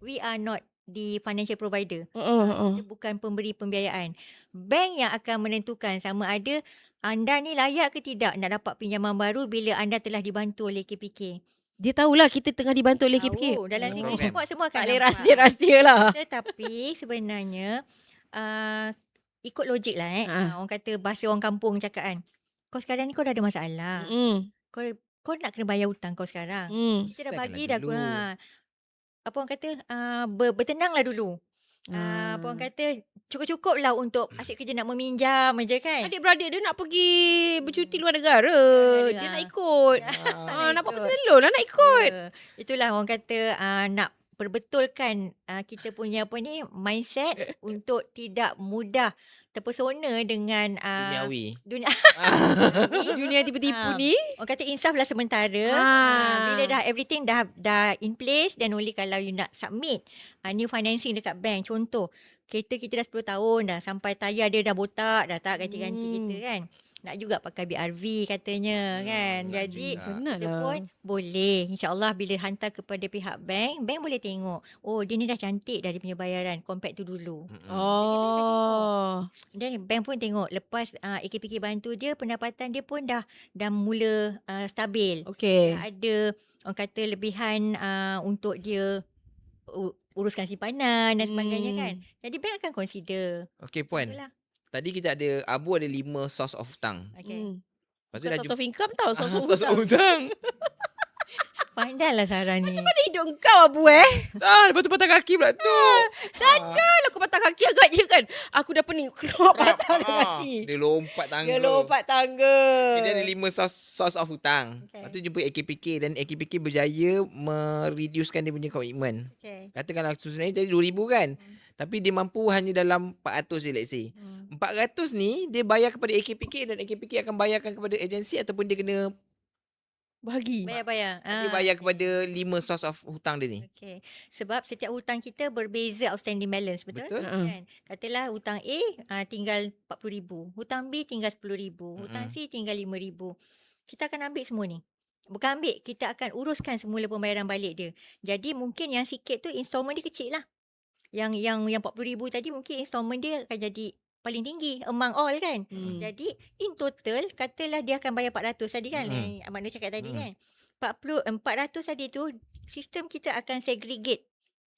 we are not di financial provider. Kita bukan pemberi pembiayaan. Bank yang akan menentukan sama ada anda ni layak ke tidak nak dapat pinjaman baru bila anda telah dibantu oleh KPK. Dia tahulah kita tengah dibantu oleh KPK. Tahu, dalam secret report semua akan Tak boleh nampak. rahsia-rahsia lah. Tetapi sebenarnya ikut logik lah orang kata bahasa orang kampung cakap kan. Kau sekarang ni kau dah ada masalah. Kau nak kena bayar hutang kau sekarang. Kita dah bagi dah dulu. apa orang kata bertenanglah dulu. Apa orang kata cukup-cukup lah untuk asyik kerja nak meminjam je kan. Adik-beradik dia nak pergi bercuti luar negara. Dia nak ikut. Nak buat personal loan nak ikut. Itulah orang kata nak perbetulkan kita punya mindset untuk tidak mudah terpesona dengan Duniawi. Dunia tipu-tipu ni. Orang kata insaf lah sementara. Bila dah everything dah in place, then only kalau you nak submit new financing dekat bank. Contoh, kereta kita dah 10 tahun dah, sampai tayar dia dah botak, dah tak ganti-ganti kita kan. nak juga pakai BRV katanya kan. nak Jadi juga. Benar kita lah. pun boleh, InsyaAllah bila hantar kepada pihak bank boleh tengok, oh dia ni dah cantik dah dia punya bayaran compared to dulu. Oh. Dan bank pun tengok lepas AKPK bantu dia, pendapatan dia pun dah mula stabil. Okay. Dah ada orang kata lebihan untuk dia uruskan simpanan dan sebagainya kan. Jadi bank akan consider. Okey Puan. Itulah. Tadi kita ada Abu ada 5 source of hutang. Okay. Lepas tu Bukan dah source of income tau. Source of source of hutang. hutang. Pandailah Sarah ni. Mana hidup kau Abu Lepas tu patah kaki pula tu. Dah aku patah kaki agaknya kan. Aku dah pening. Keluar patah kaki. Dia lompat tangga. Dia lompat tangga. Dia ada 5 source of hutang. Okay. Lepas tu jumpa AKPK dan AKPK berjaya mereducekan dia punya komitmen. Okay. Katakanlah sebenarnya jadi 2,000 kan. Tapi dia mampu hanya dalam 400 je let's say. 400 ni dia bayar kepada AKPK dan AKPK akan bayarkan kepada agensi ataupun dia kena Bahagi. Bayar. dia bayar kepada 5 source of hutang dia ni. Okay. Sebab setiap hutang kita berbeza outstanding balance, betul? Betul. Kan? Katalah hutang A tinggal 40,000, hutang B tinggal 10,000, hutang C tinggal 5,000. Kita akan ambil semua ni. Bukan ambil, kita akan uruskan semula pembayaran balik dia. Jadi mungkin yang sikit tu installment dia kecil lah. Yang 40,000 tadi mungkin installment dia akan jadi paling tinggi among all kan. Jadi in total katalah dia akan bayar 400 tadi kan. Yang Abang Nur cakap tadi kan. 400 tadi tu sistem kita akan segregate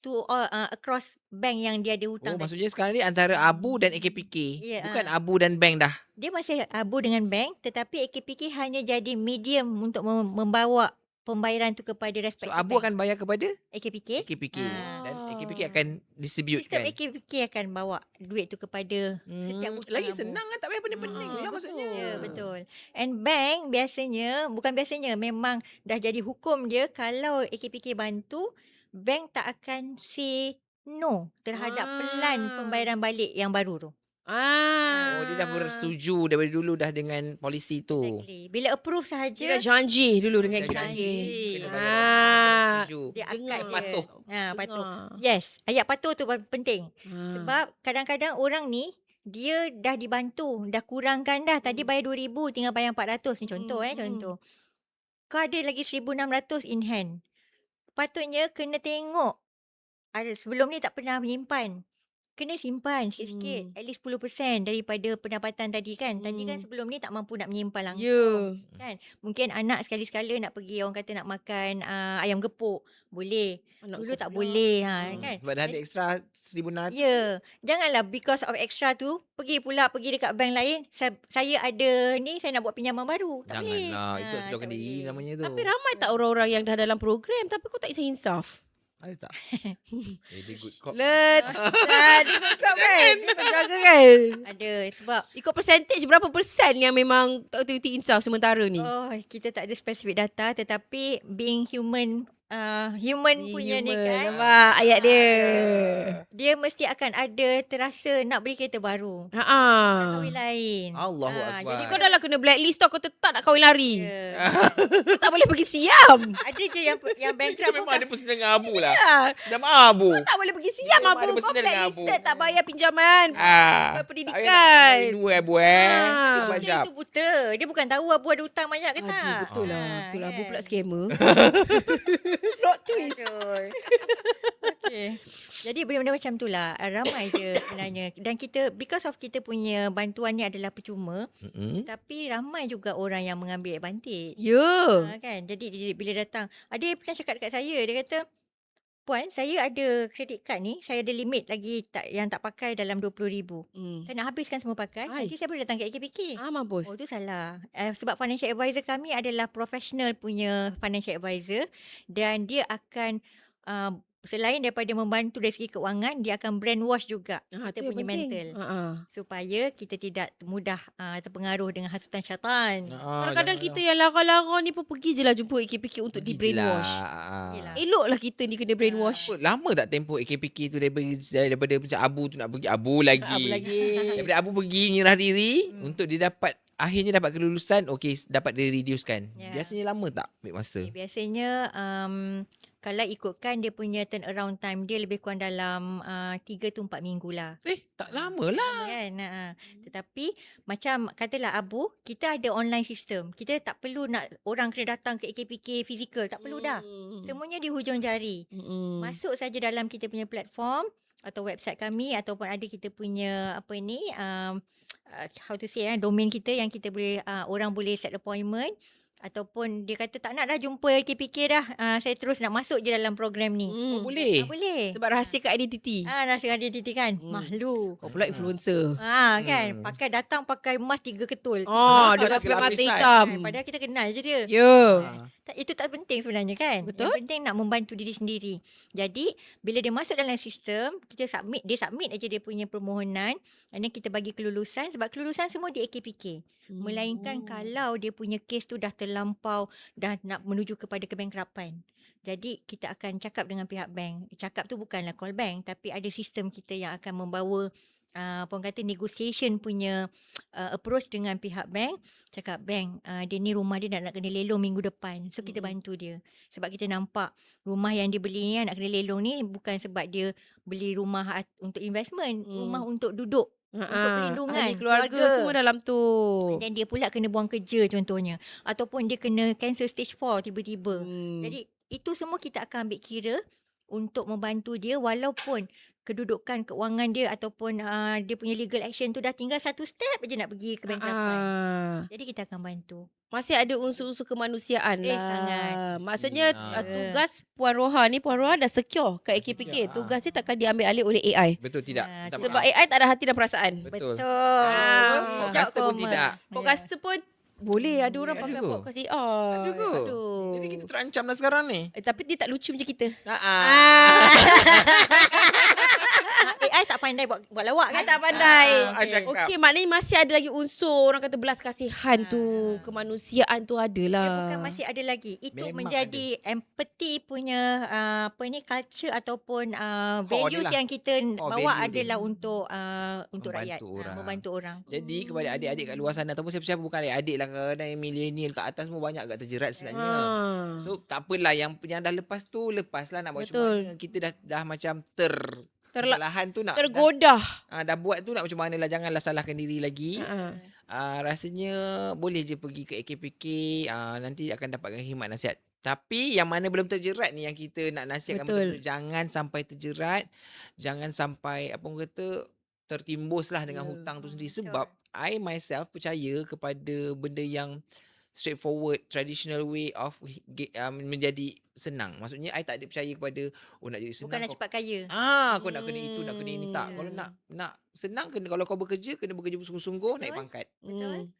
to all across bank yang dia ada hutang. Oh, maksudnya sekarang ni antara Abu dan AKPK. Ya, Bukan Abu dan bank dah. Dia masih abu dengan bank tetapi AKPK hanya jadi medium untuk membawa pembayaran tu kepada So respective Abu bank. akan bayar kepada AKPK. AKPK dan Ah. AKPK akan distribute Sistem kan. AKPK akan bawa duit tu kepada setiap hutang Lagi Abu. senang kan, tak payah pening-pening lah maksudnya. Ya, betul. And bank memang dah jadi hukum dia kalau AKPK bantu, bank tak akan say no terhadap pelan pembayaran balik yang baru tu. Oh, dia dah bersetuju daripada dulu dah dengan polisi tu. Exactly. Bila approve Dia sahaja, dah janji dulu dengan Dah kita. janji. Kena bayar. Ah. Setuju. dia akad Dengar. dia. Patuh. Patuh. Yes, ayat patuh tu penting. Ah. Sebab kadang-kadang orang ni dia dah dibantu, dah kurangkan dah. Tadi bayar 2,000 tinggal bayar 400 ni contoh contoh. Kau ada lagi 1,600 in hand. Patutnya kena tengok. Sebelum ni tak pernah menyimpan. Kena simpan sikit-sikit. At least 10% daripada pendapatan tadi kan. Tadi kan sebelum ni tak mampu nak menyimpan langsung. Ya. Kan? Mungkin anak sekali-sekala nak pergi orang kata nak makan ayam gepuk. Boleh. Anak Dulu kau tak pula. boleh kan. Sebab dah ada extra 1,600. Ya. Janganlah because of extra tu pergi dekat bank lain. Saya ada ni, saya nak buat pinjaman baru. Tak boleh. Janganlah. Itu sedangkan tak diri boleh. namanya tu. Tapi ramai tak orang-orang yang dah dalam program tapi kau tak isah insaf? Ada tak? Very good cop. Dia buka kan? Dia penjaga kan? Ada sebab Ikut percentage berapa persen yang memang tak betul-betul insaf sementara ni? kita tak ada spesifik data tetapi being human punya ni kan. Nampak ayat dia. Dia mesti akan ada terasa nak beli kereta baru. Nak Ha. kahwin lain. Allahu Akbar. Jadi Kau dah lah kena blacklist tau, kau tetap nak kahwin lari. Ya. Kau tak boleh pergi siam. Ada je yang Kita bankrupt pun memang ada personal dengan Abu lah. Ya. Dah maaf Abu. Tak boleh pergi siam Memang Abu. ada Kau personal dengan Abu. blacklisted tak bayar pinjaman. Pendidikan. Ini Abu Ah. Sebab dia tu buta. Dia bukan tahu Abu ada hutang banyak ke tak. Aduh, betul lah. Betul lah. Abu kan? pula scammer. Plot twist. Okay. Jadi benda-benda macam tu lah. Ramai je sebenarnya. Dan because of kita punya bantuan ni adalah percuma. Tapi ramai juga orang yang mengambil advantage. Ya. Kan? Jadi bila datang. Ada yang pernah cakap dekat saya. Dia kata, Puan, saya ada credit card ni. Saya ada limit lagi yang tak pakai dalam 20,000. Saya nak habiskan semua pakai. Hai. Nanti saya boleh datang ke AKPK. Mampus. Oh, tu salah. Sebab financial advisor kami adalah professional punya financial advisor dan dia akan selain daripada membantu dari segi keuangan, dia akan brainwash juga kita tu yang punya penting. mental. Supaya kita tidak mudah terpengaruh dengan hasutan syaitan. Kadang-kadang kita yang lara-lara ni pun pergi je lah jumpa AKPK untuk di brainwash. Yelah. Eloklah kita ni kena brainwash. Lama tak tempoh AKPK tu daripada macam Abu tu nak pergi Abu lagi. Abu lagi. Daripada Abu pergi menyerah diri untuk dia akhirnya dapat kelulusan, okey dapat dia reducekan. Ya. Biasanya lama tak ambil masa? Biasanya kalau ikutkan dia punya turnaround time dia lebih kurang dalam 3 to 4 minggu lah. Tak lama lah. Kan? Tetapi macam katalah Abu, kita ada online system. Kita tak perlu nak orang kena datang ke AKPK fizikal. Tak perlu dah. Semuanya di hujung jari. Masuk saja dalam kita punya platform atau website kami ataupun ada kita punya how to say domain kita yang kita boleh orang boleh set appointment. Ataupun dia kata tak nak dah jumpa KPK dah. Saya terus nak masuk je dalam program ni. Boleh. Boleh. Sebab rahsiakan identiti. Nasi identiti kan. Mahluk. Kau pula influencer. Kan. Datang pakai emas 3 ketul. Dengan spek mata hitam. Padahal kita kenal je dia. Itu tak penting sebenarnya kan. Betul. Yang penting nak membantu diri sendiri. Jadi bila dia masuk dalam sistem, dia submit aja dia punya permohonan. Dan kita bagi kelulusan. Sebab kelulusan semua di AKPK. Melainkan kalau dia punya kes tu dah terlampau, dah nak menuju kepada kebankrapan. Jadi kita akan cakap dengan pihak bank. Cakap tu bukanlah call bank, tapi ada sistem kita yang akan membawa orang kata negotiation punya approach dengan pihak bank. Cakap bank, dia ni rumah dia nak kena lelong minggu depan. So kita bantu dia. Sebab kita nampak rumah yang dia beli ni nak kena lelong ni bukan sebab dia beli rumah untuk investment, rumah untuk duduk. Untuk perlindungan ahli keluarga semua dalam tu. Dan dia pula kena buang kerja contohnya. Ataupun dia kena cancer stage 4 tiba-tiba. Jadi itu semua kita akan ambil kira untuk membantu dia walaupun kedudukan keuangan dia ataupun dia punya legal action tu dah tinggal satu step aja nak pergi ke bankrapan. Jadi kita akan bantu. Masih ada unsur-unsur kemanusiaan lah. Sangat. Maksudnya tugas Puan Roha dah secure kat AKPK. Tugas dia takkan diambil alih oleh AI. Betul tidak? Sebab AI tak ada hati dan perasaan. Betul. Podcaster pun tidak. Podcaster pun boleh ada orang pakai ke? podcast AI. Ada ke? Jadi kita terancam dah sekarang ni. Tapi dia tak lucu macam kita. AI tak pandai buat lawak kan? Tak pandai. Okey, maknanya masih ada lagi unsur orang kata belas kasihan tu, kemanusiaan tu Dia adalah. bukan masih ada lagi. Itu Memang menjadi empathy punya culture ataupun values dia lah. yang kita bawa value dia. adalah untuk rakyat, Membantu orang. membantu orang. Jadi kepada adik-adik kat luar sana ataupun siapa-siapa bukan adik-adik lah, kadang-kadang yang milenial kat atas semua banyak agak terjerat sebenarnya. So tak apalah yang dah lepas tu lepaslah nak buat macam mana. Kita dah macam kesalahan tu nak tergodah. dah buat tu nak macam mana lah, janganlah salahkan diri lagi. Rasanya boleh je pergi ke AKPK, nanti akan dapatkan khidmat nasihat. Tapi yang mana belum terjerat ni yang kita nak nasihatkan betul-betul, jangan sampai terjerat, jangan sampai apa orang kata tertimbuslah dengan hutang tu sendiri. Sebab I myself percaya kepada benda yang straightforward, traditional way of menjadi senang. Maksudnya I tak ada percaya kepada nak jadi senang. Bukan nak cepat kaya. Kau nak kena itu, nak kena ini. Tak. Kalau nak senang, kalau kau bekerja, kena bekerja bersungguh-sungguh, naik pangkat. Betul.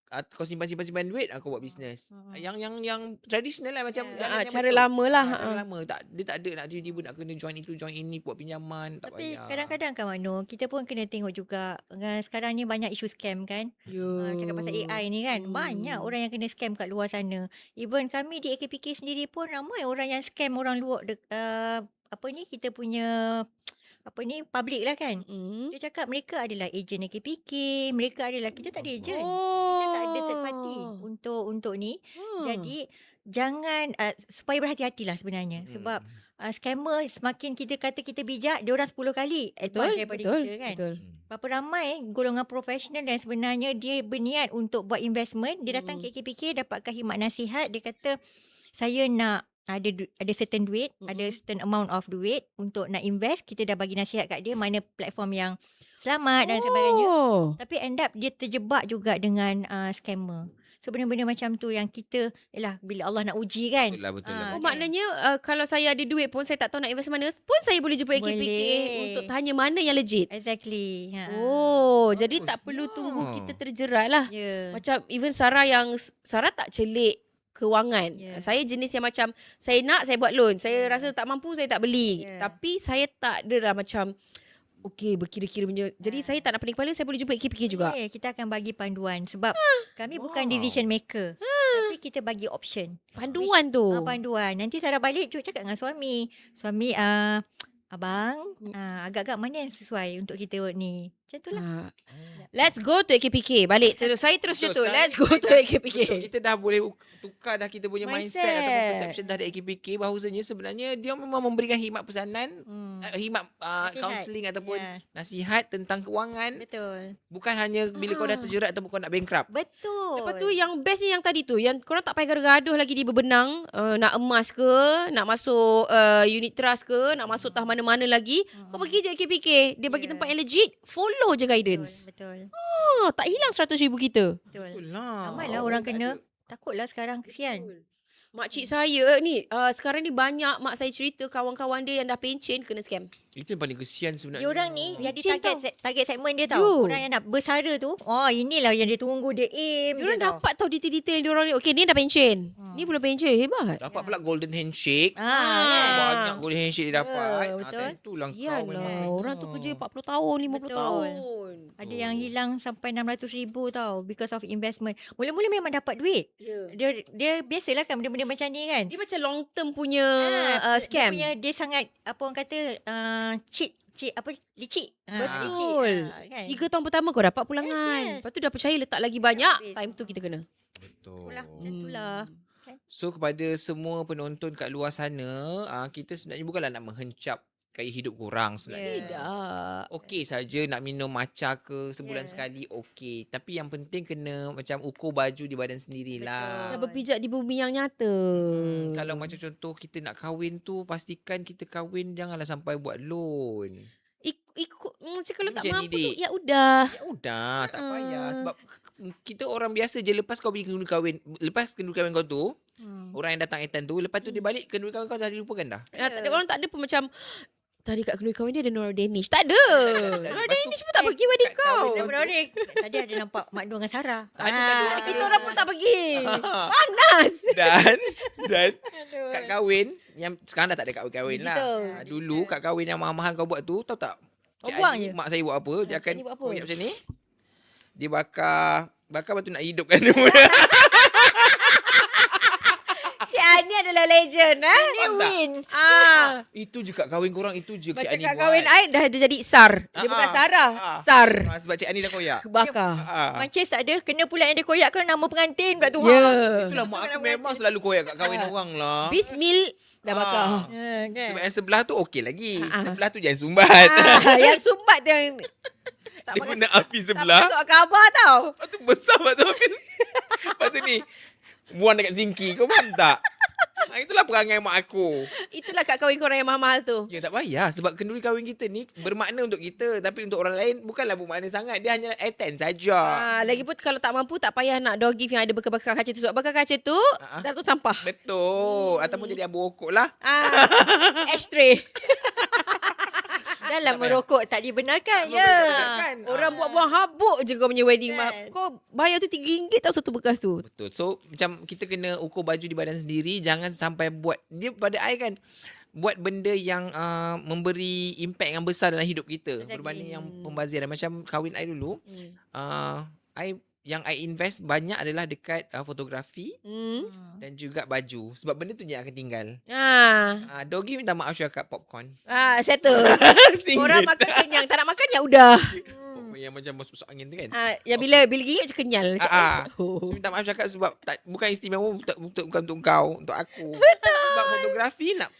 Kau simpan duit, kau buat bisnes. Yang tradisional lah, macam cara lama lah. Cara lama. Dia tak ada nak tiba-tiba nak kena join itu, join ini, buat pinjaman. Tak Tapi payah. kadang-kadang kan Mano, kita pun kena tengok juga. Sekarang ni banyak isu scam kan. Cakap pasal AI ni kan. Banyak orang yang kena scam kat luar sana. Even kami di AKPK sendiri pun ramai orang yang scam orang luar. Kita punya public lah kan. Dia cakap mereka adalah ejen AKPK, kita tak ada ejen. Kita tak ada third party untuk ni. Jadi jangan supaya berhati-hatilah sebenarnya. Sebab scammer semakin kita kata kita bijak, dia orang 10 kali advance daripada kita kan. Berapa ramai golongan profesional dan sebenarnya dia berniat untuk buat investment, dia datang ke AKPK dapatkan khidmat nasihat, dia kata saya nak ada certain duit, ada certain amount of duit untuk nak invest. Kita dah bagi nasihat kat dia mana platform yang selamat dan sebagainya. Tapi end up dia terjebak juga dengan scammer. So benda-benda macam tu yang kita bila Allah nak uji kan. Betul lah. Maknanya kalau saya ada duit pun, saya tak tahu nak invest mana pun, saya boleh jumpa AKPK untuk tanya mana yang legit. Exactly. Jadi tak perlu tunggu kita terjerat lah. Macam even Sarah tak celik kewangan. Saya jenis yang macam saya nak, saya buat loan. Saya rasa tak mampu, saya tak beli. Tapi saya tak ada lah macam berkira-kira punya. Jadi saya tak nak pening kepala, saya boleh jumpa AKPK juga. Kita akan bagi panduan sebab kami bukan decision maker. Tapi kita bagi option. Panduan tu. Panduan. Nanti Sarah balik cakap dengan suami. Suami abang, agak-agak mana yang sesuai untuk kita ni. Macam tu lah. Let's go to AKPK. Balik. Saya terus Betul, tu. sekarang Let's ni go kita to dah- AKPK. Betul, kita dah boleh tukar dah kita punya mindset ataupun Mindset. perception dah ada AKPK bahawasanya sebenarnya dia memang memberikan khidmat pesanan, khidmat Nasihat. counselling ataupun Ya. nasihat tentang kewangan. Betul. Bukan hanya bila kau dah terjerat ataupun kau nak bankrupt. Betul. Lepas tu yang best ni yang tadi tu, yang korang tak payah gaduh-gaduh lagi di berbenang, nak emas ke, nak masuk unit trust ke, nak masuk tah mana-mana lagi, kau pergi je AKPK. Dia bagi Yeah. tempat yang legit, follow je guidance. Betul. Tak hilang 100,000 kita. Betul. Betul lah. Ramailah orang kena. Takutlah sekarang, kesian. Makcik saya ni, sekarang ni banyak mak saya cerita kawan-kawan dia yang dah pencen kena scam. Itu yang paling kesian sebenarnya. Dia orang ni jadi Licin target segmen dia Yo. tahu. Orang yang nak bersara tu, inilah yang dia tunggu, dia aim. Diorang dia tahu. dapat tahu detail-detail diorang ni. Okay, ni dah pencen. Ni belum pencen. Hebat. Dapat pula golden handshake. kan? Banyak golden handshake dia dapat. Betul. Itulah kau Yalah, memang. orang tu kerja 40 tahun, 50 Betul. tahun. Ada yang hilang sampai 600,000 tau because of investment. Mula-mula memang dapat duit. Dia biasalah kan benda-benda macam ni kan. Dia macam long term punya scam. Dia sangat apa orang kata cheat apa licik. Betul. Kan? 3 tahun pertama kau dapat pulangan. Yes. Lepas tu dah percaya letak lagi banyak. Habis. Time tu kita kena. Betul. Itulah, macam itulah. So kepada semua penonton kat luar sana, kita sebenarnya bukanlah nak menghencap gaya hidup korang sebenarnya. Tidak. Okey saja nak minum matcha ke sebulan sekali, okey. Tapi yang penting kena macam ukur baju di badan sendirilah. Dah berpijak di bumi yang nyata. Kalau macam contoh kita nak kahwin tu, pastikan kita kahwin janganlah sampai buat loan. Ikut macam kalau Dia tak macam mampu ni, tu Dik. ya udah. Ya udah, tak payah. Sebab kita orang biasa je, lepas kau pergi kenduri kahwin, lepas kenduri kahwin kau tu, orang yang datang etan tu, lepas tu dia balik kenduri kahwin kau dah dilupakan dah. Tak ada orang tak ada pun macam tadi kat kenduri kahwin dia ada Nora Danish. Tak ada. Nora Lepas tu, Danish pun tak pergi wedding kat kau. kahwin Dia benar-benar tadi ada nampak Mak Nur dengan Sarah. Ada. Kita orang pun tak pergi. Panas. Dan kat kahwin yang sekarang dah tak ada kat kahwin lah. Digital. Dulu kat kahwin yang mahal-mahal kau buat tu, tahu tak? Cik buang Ali, je? mak saya buat apa? Dia Cik akan Ali buat apa? koyak macam ni. Dia bakar lepas tu nak hidupkan dia. Cik Ani adalah legend. Dia win. Itu je kat kahwin korang, itu je Cik Macam Ani kat buat. kahwin Aid dah jadi SAR. Dia bukan Sarah. SAR. Sebab Cik Ani dah koyak. Bakar. Mancis tak ada. Kena pula yang dia koyakkan nama pengantin pula tu. Ya. Itulah mak aku memang selalu koyak kat kahwin orang lah. Bismil dah bakar. Kan? Sebab yang sebelah tu okey lagi. Sebelah tu jangan sumbat. Yang sumbat tu yang Dia guna api tak sebelah. masuk khabar tau. Lepas tu besar lepas tu api. Lepas tu ni buang dekat zinki. Kau faham tak? Itulah perangai mak aku. Itulah kat kahwin korang yang mahal-mahal tu. Ya tak payah. Sebab kenduri kahwin kita ni bermakna untuk kita. Tapi untuk orang lain bukanlah bermakna sangat. Dia hanya attend saja. Lagipun kalau tak mampu tak payah nak door gift yang ada bakar-bakar kaca tu. Sebab bakar kaca tu dah tu sampah. Betul. Ataupun jadi abu okok lah. Ashtray. Dalam merokok tak dibenarkan. Dibenarkan. Orang buat-buang habuk je kau punya wedding. Kan. Kau bayar tu RM3 tau satu bekas tu. Betul. So macam kita kena ukur baju di badan sendiri. Jangan sampai buat. Dia pada I kan. Buat benda yang memberi impact yang besar dalam hidup kita. Berbanding yang pembaziran. Macam kahwin I dulu. Yang I invest banyak adalah dekat fotografi. Dan juga baju. Sebab benda tu je yang akan tinggal. Dogi minta maaf cakap popcorn. Settle. Single. Orang makan kenyang. Tak nak makan ya udah. Yang macam masuk angin tu kan. Yang bila gigit macam kenyal. So, minta maaf cakap sebab bukan istimewa bukan untuk kau, untuk aku. Betul. Sebab fotografi nak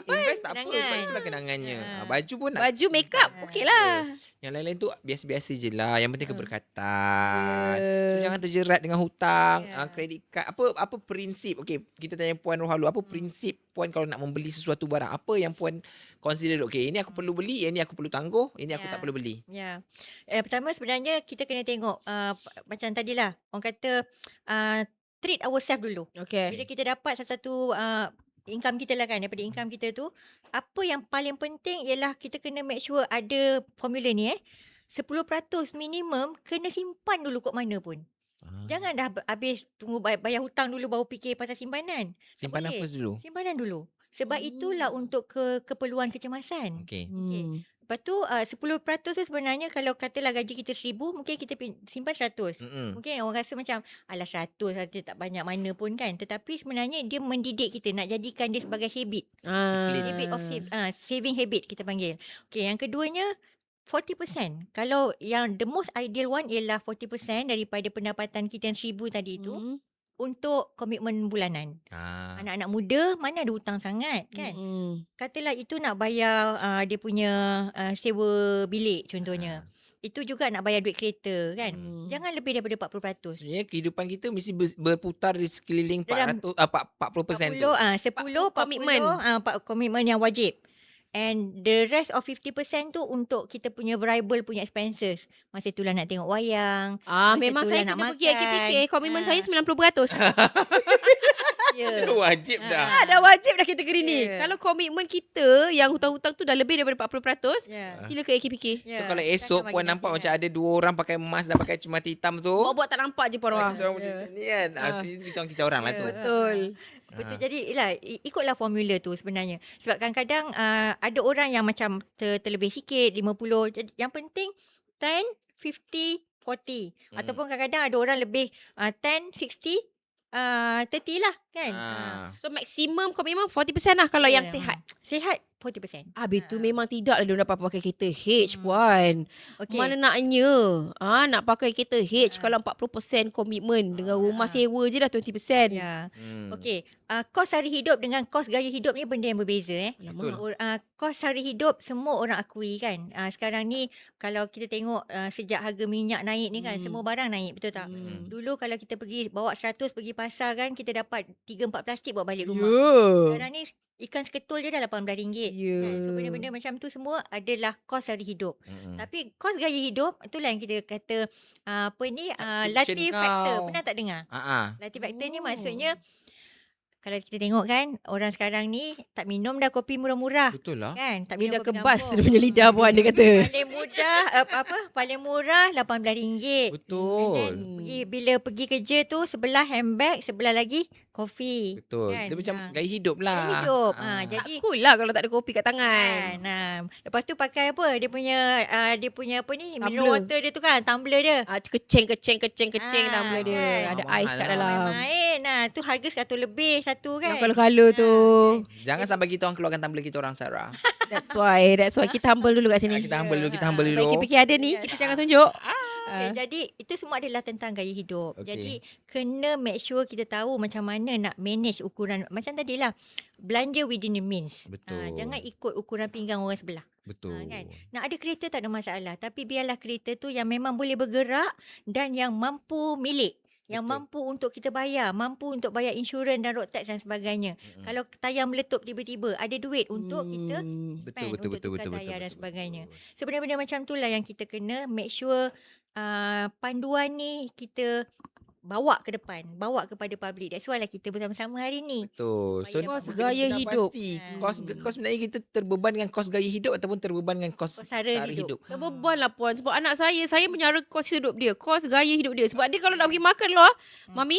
invest tak apa, kenangan. sebab itulah kenangannya. Baju pun nak. Baju make up okey lah. Yang lain-lain tu biasa-biasa je lah. Yang penting keberkatan. So jangan terjerat dengan hutang, kredit kad. Apa prinsip? Okey, kita tanya Puan Rohalu, apa prinsip Puan kalau nak membeli sesuatu barang? Apa yang Puan consider, okey, ini aku perlu beli, ini aku perlu tangguh, ini aku tak perlu beli. Ya. Pertama sebenarnya kita kena tengok macam tadilah orang kata treat ourselves dulu. Okay. Bila kita dapat satu income kita lah kan, daripada income kita tu, apa yang paling penting ialah kita kena make sure ada formula ni 10% minimum kena simpan dulu kat mana pun. Jangan dah habis tunggu bayar hutang dulu baru fikir pasal simpanan. Simpanan boleh. first dulu. Simpanan dulu. Sebab itulah untuk keperluan kecemasan. Okey. Okey. Lepas tu 10% tu sebenarnya kalau katalah gaji kita 1,000, mungkin kita simpan 100. Mungkin orang rasa macam alah 100 saja tak banyak mana pun kan. Tetapi sebenarnya dia mendidik kita nak jadikan dia sebagai habit. Habit of saving habit kita panggil. Okey, yang keduanya 40%. Kalau yang the most ideal one ialah 40% daripada pendapatan kita yang 1,000 tadi itu untuk komitmen bulanan. Anak-anak muda mana ada hutang sangat kan. Katalah itu nak bayar dia punya sewa bilik contohnya. Itu juga nak bayar duit kereta kan. Jangan lebih daripada 40%. Sebenarnya kehidupan kita mesti berputar di sekeliling Dalam 40% tu. 10 komitmen. Komitmen yang wajib. And the rest of 50% tu untuk kita punya variable punya expenses. Masa itulah nak tengok wayang. Memang itulah saya nak kena pergi makan. AKPK. Komitmen saya 90%. Ya. Wajib dah. Dah wajib dah kategori ni. Ya. Kalau komitmen kita yang hutang-hutang tu dah lebih daripada 40%, Ya. sila ke AKPK. Ya. So kalau Takkan esok bagi puan nampak nasihat. macam ada 2 orang pakai emas dan pakai cermati hitam tu. Buat-buat tak nampak je pun orang. Kita orang macam ni kan. Kita orang lah tu. Betul. Betul. Jadi ikutlah formula tu sebenarnya. Sebab kadang-kadang ada orang yang macam terlebih sikit 50. Jadi yang penting 10, 50, 40. Ataupun kadang-kadang ada orang lebih 10, 60, 30 lah kan. So maksimum komitmen 40% lah kalau yang sihat. Sihat 40%. Habis tu memang tidak lah dia dapat pakai kereta H puan. Okey. Mana naknya nak pakai kereta H kalau 40% komitmen dengan rumah sewa je dah 20%. Ya. Okey, kos hari hidup dengan kos gaya hidup ni benda yang berbeza Betul. Kos hari hidup semua orang akui kan. Sekarang ni kalau kita tengok sejak harga minyak naik ni kan, semua barang naik, betul tak? Dulu kalau kita pergi bawa 100 pergi pasar kan, kita dapat 3-4 plastik bawa balik rumah. Sekarang ni ikan seketul je dah RM18 kan. So benda-benda macam tu semua adalah kos hari hidup. Tapi kos gaya hidup itulah yang kita kata Latif kau. factor. Pernah tak dengar? Latif factor ni maksudnya kalau kita tengok kan orang sekarang ni tak minum dah kopi murah-murah. Betul lah. Kan? Tak Lidah minum kopi kebas campur. dia punya lidah puan dia kata. Paling mudah paling murah RM18. Betul. Bila pergi kerja tu sebelah handbag, sebelah lagi kopi. Betul. Kan? Dia macam gaya hidup lah. Gaya hidup. Tak Jadi cool lah kalau tak ada kopi kat tangan. lepas tu pakai apa? Dia punya apa ni? Mineral Tumbler. water dia tu kan, tumbler dia. Kecing tumbler dia. Kan. Ada Mahal ais kat lah. dalam. Main. Tu harga 100 lebih satu kan. Yang color-color tu. Jangan sampai kita orang keluarkan tumbler kita orang, Sarah. That's why kita humble dulu kat sini. Kita humble dulu, kita humble Baik dulu. fikir ada ni, kita jangan tunjuk. Okay, jadi itu semua adalah tentang gaya hidup. Okey. Jadi kena make sure kita tahu macam mana nak manage ukuran. Macam tadilah, belanja within the means. Betul. Jangan ikut ukuran pinggang orang sebelah. Betul. Kan? Nak ada kereta tak ada masalah. Tapi biarlah kereta tu yang memang boleh bergerak dan yang mampu milik. Yang Betul. mampu untuk kita bayar. Mampu untuk bayar insurans dan road tax dan sebagainya. Kalau tayar meletup tiba-tiba, ada duit untuk kita spend untuk tukar tayar dan sebagainya. So benda-benda macam tu lah yang kita kena make sure panduan ni kita bawa ke depan, bawa kepada public. That's why lah kita bersama-sama hari ni. Betul. So Kos kita gaya dah hidup. Pasti. Kos sebenarnya kita terbeban dengan kos gaya hidup ataupun terbeban dengan kos sara hidup. Terbeban lah puan. Sebab anak saya menyara kos hidup dia. Kos gaya hidup dia. Sebab dia kalau nak pergi makan luar, Mami,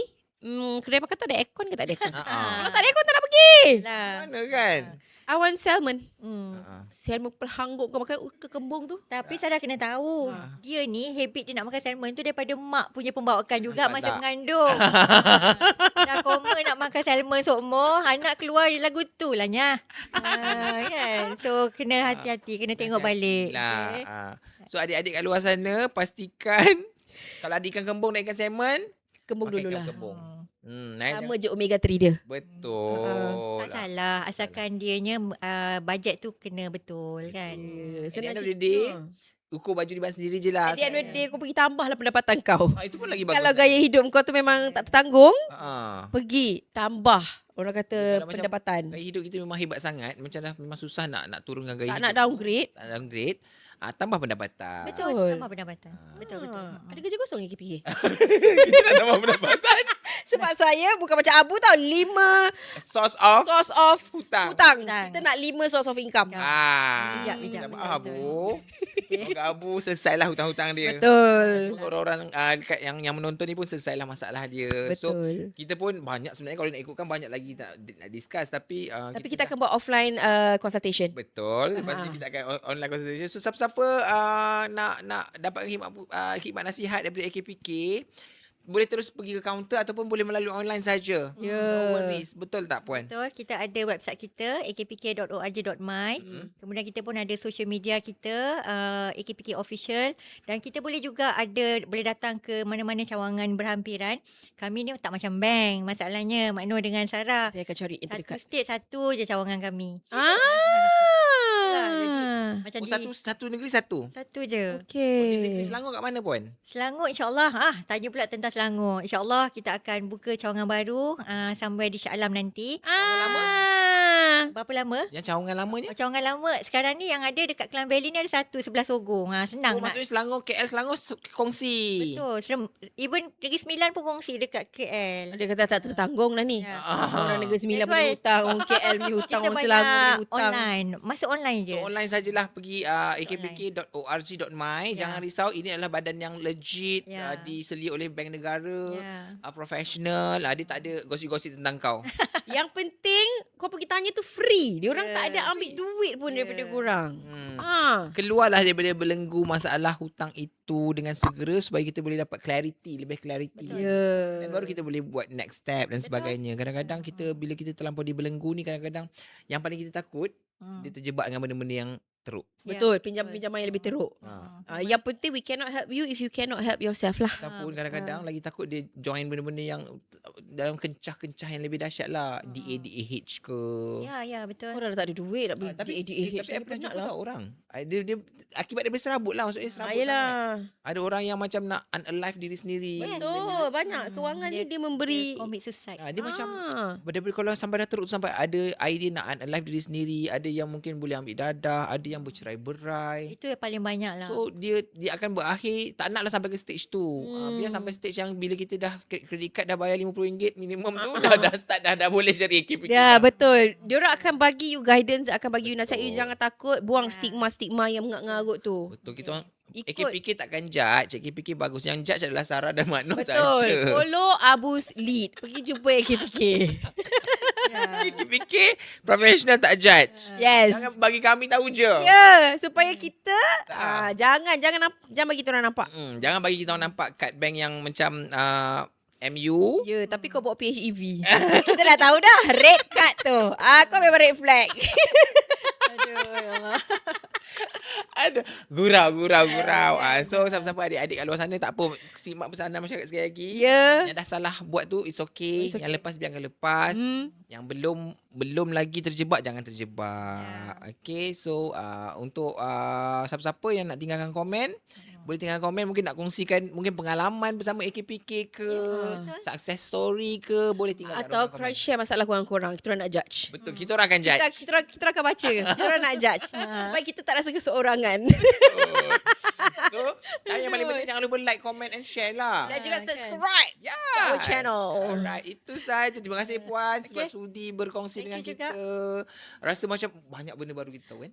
kedai makan tu ada aircon ke tak ada aircon? Kalau tak ada aircon tak nak pergi. Lah. Mana kan? I want salmon. Hmm. Salmon pelhangguk kau makan ke kembung tu. Tapi Sarah kena tahu, dia ni habit dia nak makan salmon tu daripada mak punya pembawakan juga masa tak. mengandung. Dah common nak makan salmon sokmo, anak keluar lagu tu lah nya. Kan? So kena hati-hati, kena tengok balik. Lah. Okay? So adik-adik kat luar sana pastikan kalau ada ikan kembung dan ikan salmon, Kembung pakai dulu ikan lah. kembung. Sama je omega 3 dia. Betul. Tak salah, asalkan dianya bajet tu kena betul kan. At the end of the day, ukur baju dibuat sendiri je lah. At the end of the day, kau pergi tambahlah pendapatan kau. Itu pun lagi bagus. Kalau gaya hidup kau tu memang tak tertanggung, Ah. pergi tambah. Orang kata Kalau macam pendapatan. Gaya hidup kita memang hebat sangat. Macam dah memang susah nak turunkan gaya Tak hidup. nak downgrade. Tak nak downgrade. Tambah pendapatan. Betul, tambah pendapatan. Betul. Ada kerja kosong ke KPK? Kita nak tambah pendapatan. Sebab saya bukan macam Abu tau. 5 Source of source of hutang. hutang. Hutang. Kita nak 5 source of income. Bijak, bijak, Tak betul, apa, Abu. Semoga Abu selesailah hutang-hutang dia. Betul. Semoga orang-orang dekat yang menonton ni pun selesailah masalah dia. So Betul. kita pun banyak sebenarnya kalau nak ikutkan banyak lagi nak discuss tapi Tapi kita akan buat offline consultation. betul. Lepas ni kita akan online consultation. So siapa-siapa nak dapat khidmat nasihat daripada AKPK, boleh terus pergi ke kaunter ataupun boleh melalui online saja. Ya. No worries. Betul tak puan? Betul, kita ada website kita akpk.org.my. Kemudian kita pun ada social media kita AKPK Official, dan kita boleh juga boleh datang ke mana-mana cawangan berhampiran. Kami ni tak macam bank. Masalahnya Mak Nur dengan Sarah, Saya akan cari yang satu terdekat. state satu je cawangan kami. Macam Satu negeri satu. satu je. Negeri Okay. Selangor kat mana puan? Selangor insyaAllah. Tanya pula tentang Selangor. InsyaAllah kita akan buka cawangan baru sampai di Shah Alam nanti. Berapa lama? Yang cawangan lamanya? Cawangan lama sekarang ni yang ada dekat Klang Valley ni ada satu sebelah Sogong. Senang Oh, nak. maksudnya Selangor, KL Selangor kongsi. Betul. Even Negeri Sembilan pun kongsi dekat KL. Dia kata tak tertanggung lah ni. Ya. Orang Negeri Sembilan That's punya why hutang, orang KL punya hutang, Kita orang Selangor punya banyak hutang. online. Masuk online je. So online sajalah pergi akpk.org.my. Ya. Jangan risau, ini adalah badan yang legit, Ya. diselia oleh bank negara, Ya. profesional. Dia tak ada gosip-gosip tentang kau. Yang penting kau pergi tanya tu free. Dia orang Ya, tak ada ambil duit pun daripada korang. Hmm. Keluarlah daripada belenggu masalah hutang itu dengan segera supaya kita boleh dapat lebih clarity. Ya. Dan baru kita boleh buat next step dan sebagainya. Kadang-kadang bila kita terlampau di belenggu ni, kadang-kadang yang paling kita takut, dia terjebak dengan benda-benda yang teruk. Betul, pinjam-pinjaman yang lebih teruk. Yang penting we cannot help you if you cannot help yourself lah. Ataupun kadang-kadang lagi takut dia join benda-benda yang dalam kencah-kencah yang lebih dahsyat lah. DADAH ke. Ya, betul. Kau dah tak ada duit nak beli Tapi DADAH. I pernah jumpa tau orang. Dia akibat dia berserabut lah. Maksudnya serabut sangat. Yelah. Ada orang yang macam nak unalive diri sendiri. Betul, banyak kewangan ni dia memberi. Commit suicide. Dia macam daripada kalau sampai dah teruk tu, sampai ada idea nak unalive diri sendiri, ada yang mungkin boleh ambil dadah, ada yang bercerai-berai. Itu yang paling banyak lah. So dia akan berakhir tak naklah sampai ke stage tu. Biar sampai stage yang bila kita dah credit card dah bayar RM50 minimum tu dah start dah boleh cari AKPK. Ya, betul. Diorang akan bagi you guidance, akan bagi you nasihat. You jangan takut, buang stigma-stigma yang mengarut tu. Betul, kita orang Ikut. AKPK takkan judge. AKPK bagus. Yang judge adalah Sarah dan Mak Nur saja. Betul. Follow Abu's lead. Pergi jumpa AKPK. AKPK professional tak judge. Yes. Jangan bagi kami tahu je. Ya, supaya kita jangan bagi kita orang nampak. Jangan bagi kita orang nampak kad bank yang macam MU. Ya, tapi kau bawa PHEV. Kita dah tahu dah red card tu. Kau memang red flag. Aduh, ya Allah. Ada gurau. So siapa-siapa adik-adik kat luar sana, tak apa, simak pesanan masyarakat sekali lagi. Ya. Yang dah salah buat tu it's okay. It's okay. Yang lepas biarkan lepas. Yang belum lagi terjebak, jangan terjebak. Okay, so untuk siapa-siapa yang nak tinggalkan komen, boleh tinggalkan komen, mungkin nak kongsikan mungkin pengalaman bersama AKPK ke, success story ke, boleh tinggalkan Atau komen. korang share masalah korang. Kita orang nak judge. Betul, kita orang akan judge. Kita orang akan baca. Kita orang nak judge. Supaya kita tak rasa keseorangan. So, yang paling penting jangan lupa like, comment and share lah. Dan juga subscribe Ya. our channel. Alright, itu saja. Terima kasih puan sebab sudi berkongsi dengan you kita. Rasa macam banyak benda baru kita tahu kan.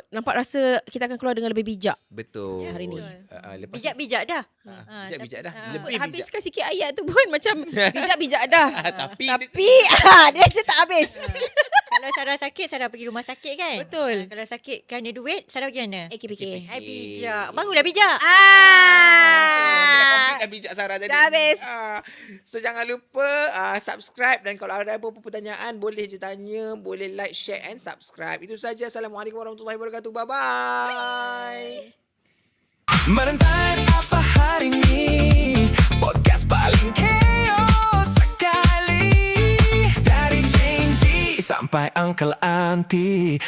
Nampak rasa kita akan keluar dengan lebih bijak. Betul. hari ni. Lepas Bijak-bijak dah. bijak-bijak dah. Lebih bijak. Habiskan sikit ayat tu pun macam bijak-bijak dah. Tapi Dia je tak habis. Kalau Sarah sakit, Sarah pergi rumah sakit kan? Betul. Kalau sakit kerana duit, Sarah pergi mana? AKPK. Bijak. Barulah bijak. dah bijak Sarah tadi. Dah habis. So jangan lupa subscribe, dan kalau ada apa-apa pertanyaan boleh je tanya, boleh like, share and subscribe. Itu saja. Assalamualaikum warahmatullahi wabarakatuh. Bye-bye. Merentai apa hari ini? Podcast paling chaos sekali. Dari Gen Z sampai Uncle Auntie.